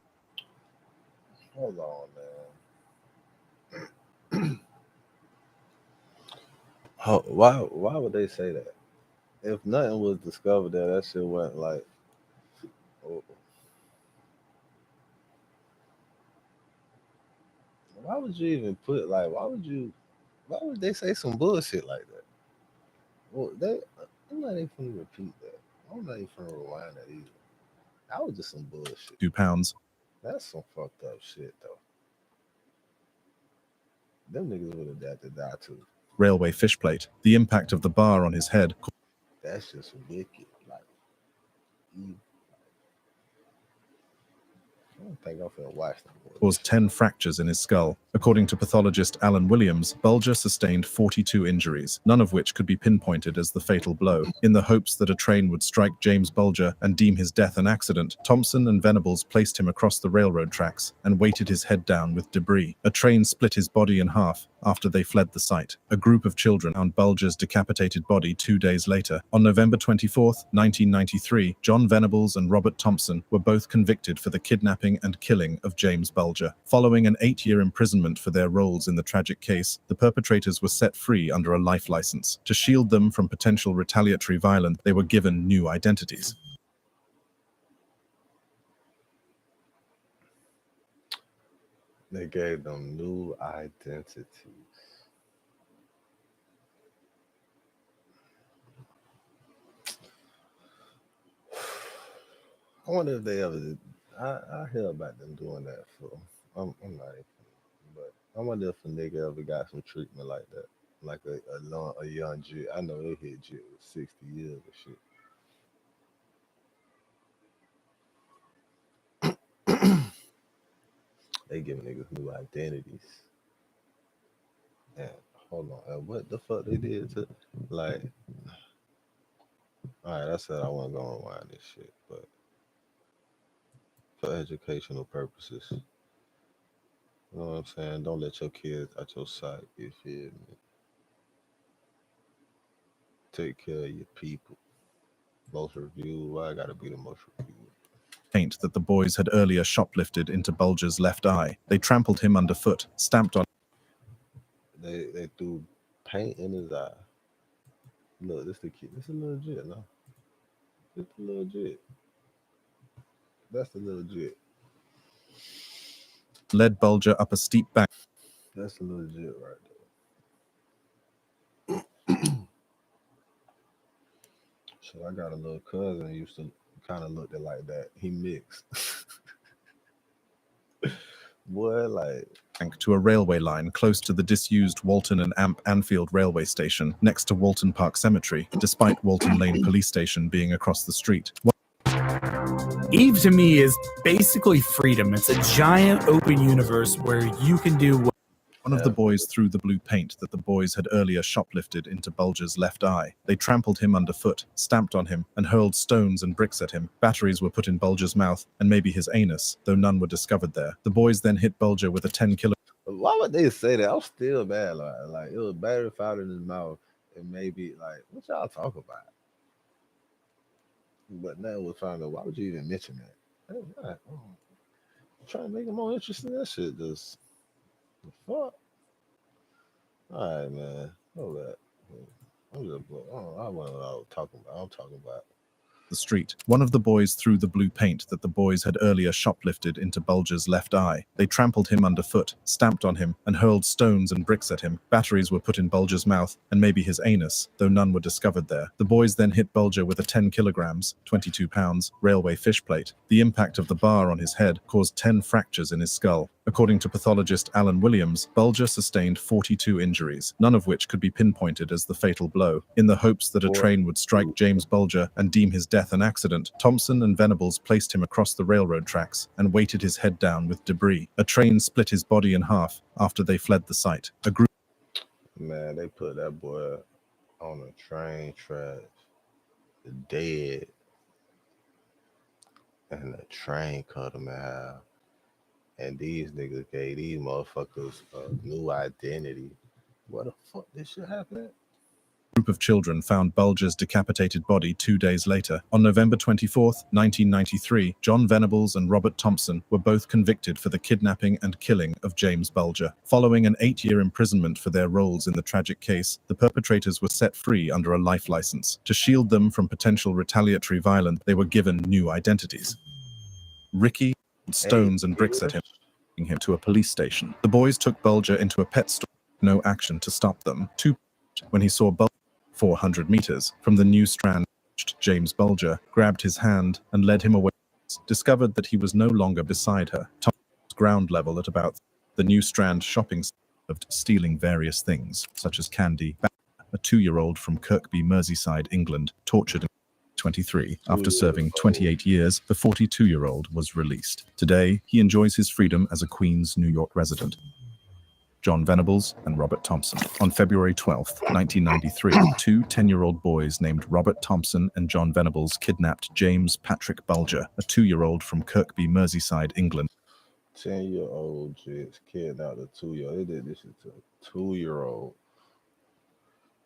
Hold on, man. Why would they say that? If nothing was discovered there, that shit went like. Oh. Why would you even put like? Why would they say some bullshit like that? Well, I'm not even gonna repeat that. I'm not even gonna rewind that either. That was just some bullshit. 2 pounds. That's some fucked up shit though. Them niggas would have had to die too. Railway fishplate. The impact of the bar on his head. That's just wicked. Like, I don't think I'm gonna watch them. Caused 10 fractures in his skull. According to pathologist Alan Williams, Bulger sustained 42 injuries, none of which could be pinpointed as the fatal blow. In the hopes that a train would strike James Bulger and deem his death an accident, Thompson and Venables placed him across the railroad tracks and weighted his head down with debris. A train split his body in half after they fled the site. A group of children found Bulger's decapitated body 2 days later. On November 24, 1993, John Venables and Robert Thompson were both convicted for the kidnapping and killing of James Bulger. Following an 8-year imprisonment for their roles in the tragic case, the perpetrators were set free under a life license. To shield them from potential retaliatory violence, they were given new identities. They gave them new identities. I wonder if they ever did. I hear about them doing that for. I'm not even, but I wonder if a nigga ever got some treatment like that, like a young G. I know they hit G with 60 years and shit. They giving niggas new identities. And hold on, what the fuck they did to like? All right, I said I wasn't gonna rewind this shit, but for educational purposes. You know what I'm saying? Don't let your kids out your sight. You feel me? Take care of your people. Most reviewed. Why I gotta be the most reviewed? Paint that the boys had earlier shoplifted into Bulger's left eye. They trampled him underfoot, stamped on. They threw paint in his eye. Look, this the kid. This is legit, no? This is legit. That's the legit. Led Bulger up a steep bank. That's the legit right there. So I got a little cousin who used to kind of looked like that. He mixed. Boy, like to a railway line close to the disused Walton and Anfield railway station next to Walton Park Cemetery, despite Walton Lane Police Station being across the street. Eve to me is basically freedom. It's a giant open universe where you can do what One of the boys threw the blue paint that the boys had earlier shoplifted into Bulger's left eye. They trampled him underfoot, stamped on him, and hurled stones and bricks at him. Batteries were put in Bulger's mouth and maybe his anus, though none were discovered there. The boys then hit Bulger with a 10 kilo. Why would they say that? I'm still mad. Like it was better if out in his mouth and maybe like what y'all talk about. But now we're trying to. Why would you even mention that? I'm trying to make it more interesting. That shit just the fuck. All right, man. Hold that. I'm just. I want to talking about. I'm talking about. The street. One of the boys threw the blue paint that the boys had earlier shoplifted into Bulger's left eye. They trampled him underfoot, stamped on him, and hurled stones and bricks at him. Batteries were put in Bulger's mouth and maybe his anus, though none were discovered there. The boys then hit Bulger with a 10 kilograms, 22 pounds, railway fishplate. The impact of the bar on his head caused 10 fractures in his skull. According to pathologist Alan Williams, Bulger sustained 42 injuries, none of which could be pinpointed as the fatal blow. In the hopes that a train would strike James Bulger and deem his death an accident, Thompson and Venables placed him across the railroad tracks and weighted his head down with debris. A train split his body in half after they fled the site. A group. Man, they put that boy on a train track, dead, and the train cut him in half. And these niggas gave these motherfuckers a new identity. What the fuck this shit happening? Group of children found Bulger's decapitated body 2 days later. On November 24th, 1993, John Venables and Robert Thompson were both convicted for the kidnapping and killing of James Bulger. Following an 8-year imprisonment for their roles in the tragic case, the perpetrators were set free under a life license. To shield them from potential retaliatory violence, they were given new identities. Ricky stones and bricks at him, taking him to a police station. The boys took Bulger into a pet store. No action to stop them. When he saw Bulger 400 meters from the new strand, James Bulger grabbed his hand and led him away. Discovered that he was no longer beside her. Thompson's ground level at about the new strand shopping center, stealing various things such as candy. A 2-year-old from Kirkby, Merseyside, England, tortured in 23. After serving 28 years, the 42-year-old was released. Today, he enjoys his freedom as a Queens, New York resident. John Venables and Robert Thompson. On February 12, 1993, two 10-year-old boys named Robert Thompson and John Venables kidnapped James Patrick Bulger, a 2-year-old from Kirkby, Merseyside, England. 10-year-old just kidnapped a 2-year-old. They did this shit to a 2-year-old.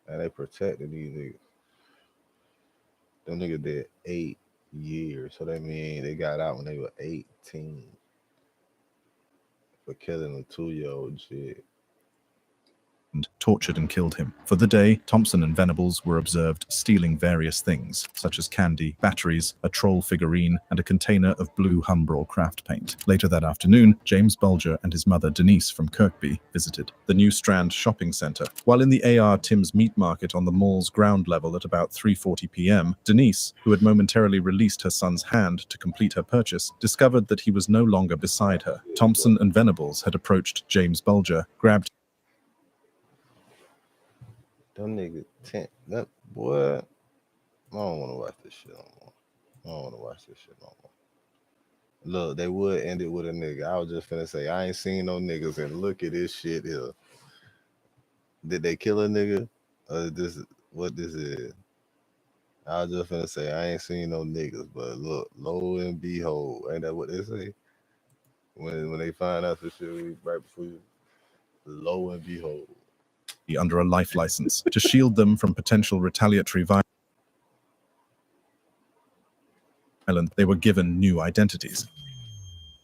And they protected these niggas. Them niggas did 8 years. So that means they got out when they were 18. For killing a 2-year-old shit. Tortured and killed him. For the day, Thompson and Venables were observed stealing various things, such as candy, batteries, a troll figurine, and a container of blue Humbrol craft paint. Later that afternoon, James Bulger and his mother Denise from Kirkby visited the New Strand shopping center. While in the AR Tim's meat market on the mall's ground level at about 3:40 p.m., Denise, who had momentarily released her son's hand to complete her purchase, discovered that he was no longer beside her. Thompson and Venables had approached James Bulger, grabbed Them niggas 10. That boy. I don't want to watch this shit no more. I don't want to watch this shit no more. Look, they would end it with a nigga. I was just finna say, I ain't seen no niggas, and look at this shit here. Did they kill a nigga? This is what this is. I was just finna say, I ain't seen no niggas, but look, lo and behold, ain't that what they say? When they find out the shit right before you, lo and behold. Under a life license to shield them from potential retaliatory violence. They were given new identities.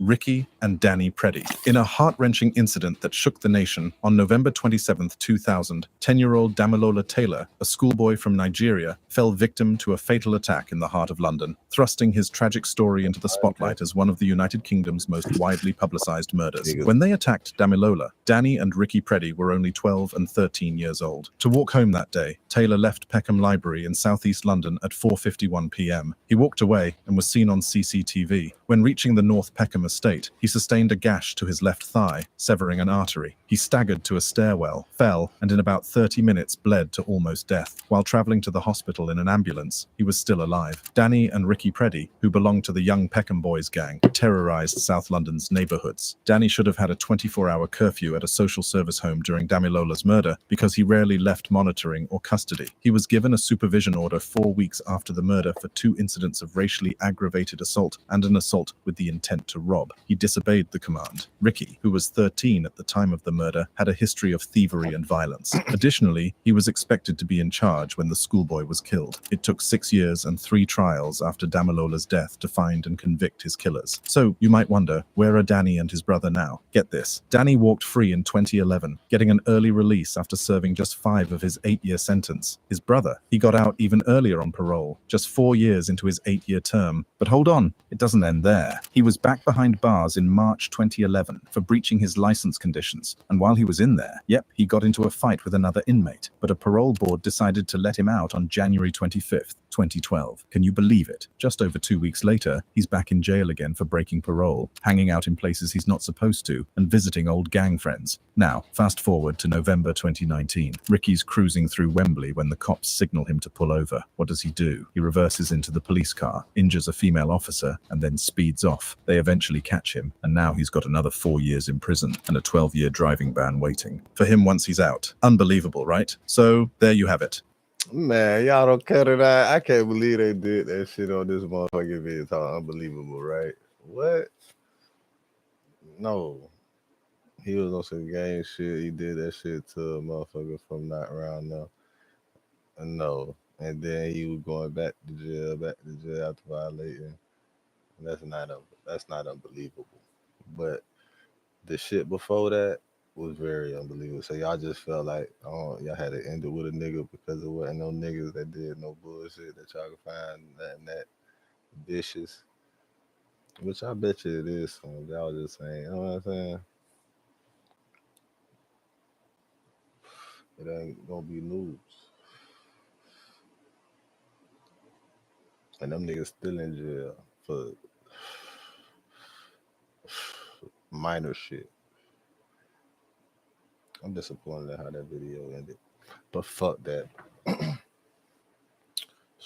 Ricky and Danny Preddy. In a heart-wrenching incident that shook the nation, on November 27, 2000, 10-year-old Damilola Taylor, a schoolboy from Nigeria, fell victim to a fatal attack in the heart of London, thrusting his tragic story into the spotlight as one of the United Kingdom's most widely publicized murders. When they attacked Damilola, Danny and Ricky Preddy were only 12 and 13 years old. To walk home that day, Taylor left Peckham Library in southeast London at 4:51 p.m. He walked away and was seen on CCTV. When reaching the North Peckham estate, he sustained a gash to his left thigh, severing an artery. He staggered to a stairwell, fell, and in about 30 minutes bled to almost death. While traveling to the hospital in an ambulance, he was still alive. Danny and Ricky Preddy, who belonged to the Young Peckham Boys gang, terrorized South London's neighborhoods. Danny should have had a 24-hour curfew at a social service home during Damilola's murder because he rarely left monitoring or custody. He was given a supervision order 4 weeks after the murder for 2 incidents of racially aggravated assault and an assault with the intent to rob. He disobeyed the command. Ricky, who was 13 at the time of the murder, had a history of thievery and violence. Additionally, he was expected to be in charge when the schoolboy was killed. It took 6 years and 3 trials after Damilola's death to find and convict his killers. So, you might wonder, where are Danny and his brother now? Get this. Danny walked free in 2011, getting an early release after serving just 5 of his 8-year sentence. His brother, he got out even earlier on parole, just 4 years into his 8-year term. But hold on, it doesn't end there. He was back behind bars in March 2011 for breaching his license conditions, and while he was in there, he got into a fight with another inmate, but a parole board decided to let him out on January 25th, 2012. Can you believe it? Just over 2 weeks later, he's back in jail again for breaking parole, hanging out in places he's not supposed to, and visiting old gang friends. Now, fast forward to November 2019. Ricky's cruising through Wembley when the cops signal him to pull over. What does he do? He reverses into the police car, injures a female officer, and then speeds off. They eventually catch him, and now he's got another 4 years in prison and a 12-year driving ban waiting for him once he's out. Unbelievable, right? So, there you have it. Man, y'all don't cut it out. I can't believe they did that shit on this motherfucking video. It's all unbelievable, right? What? No. He was on some gang shit. He did that shit to a motherfucker from not around now. No. And then he was going back to jail after violating. And that's not unbelievable. But the shit before that was very unbelievable. So y'all just felt like y'all had to end it with a nigga because there wasn't no niggas that did no bullshit that y'all could find that vicious. Which I bet you it is some. Y'all just saying, you know what I'm saying? It ain't gonna be news. And them niggas still in jail for minor shit. I'm disappointed at how that video ended. But fuck that. It's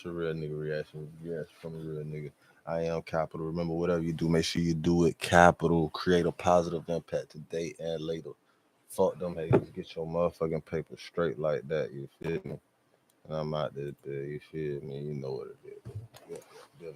a real nigga reaction. Yes, from a real nigga. I am capital. Remember, whatever you do, make sure you do it capital. Create a positive impact today and later. Fuck them haters. Get your motherfucking paper straight like that. You feel me? And I'm out there, you feel me? You know what it is. Yeah,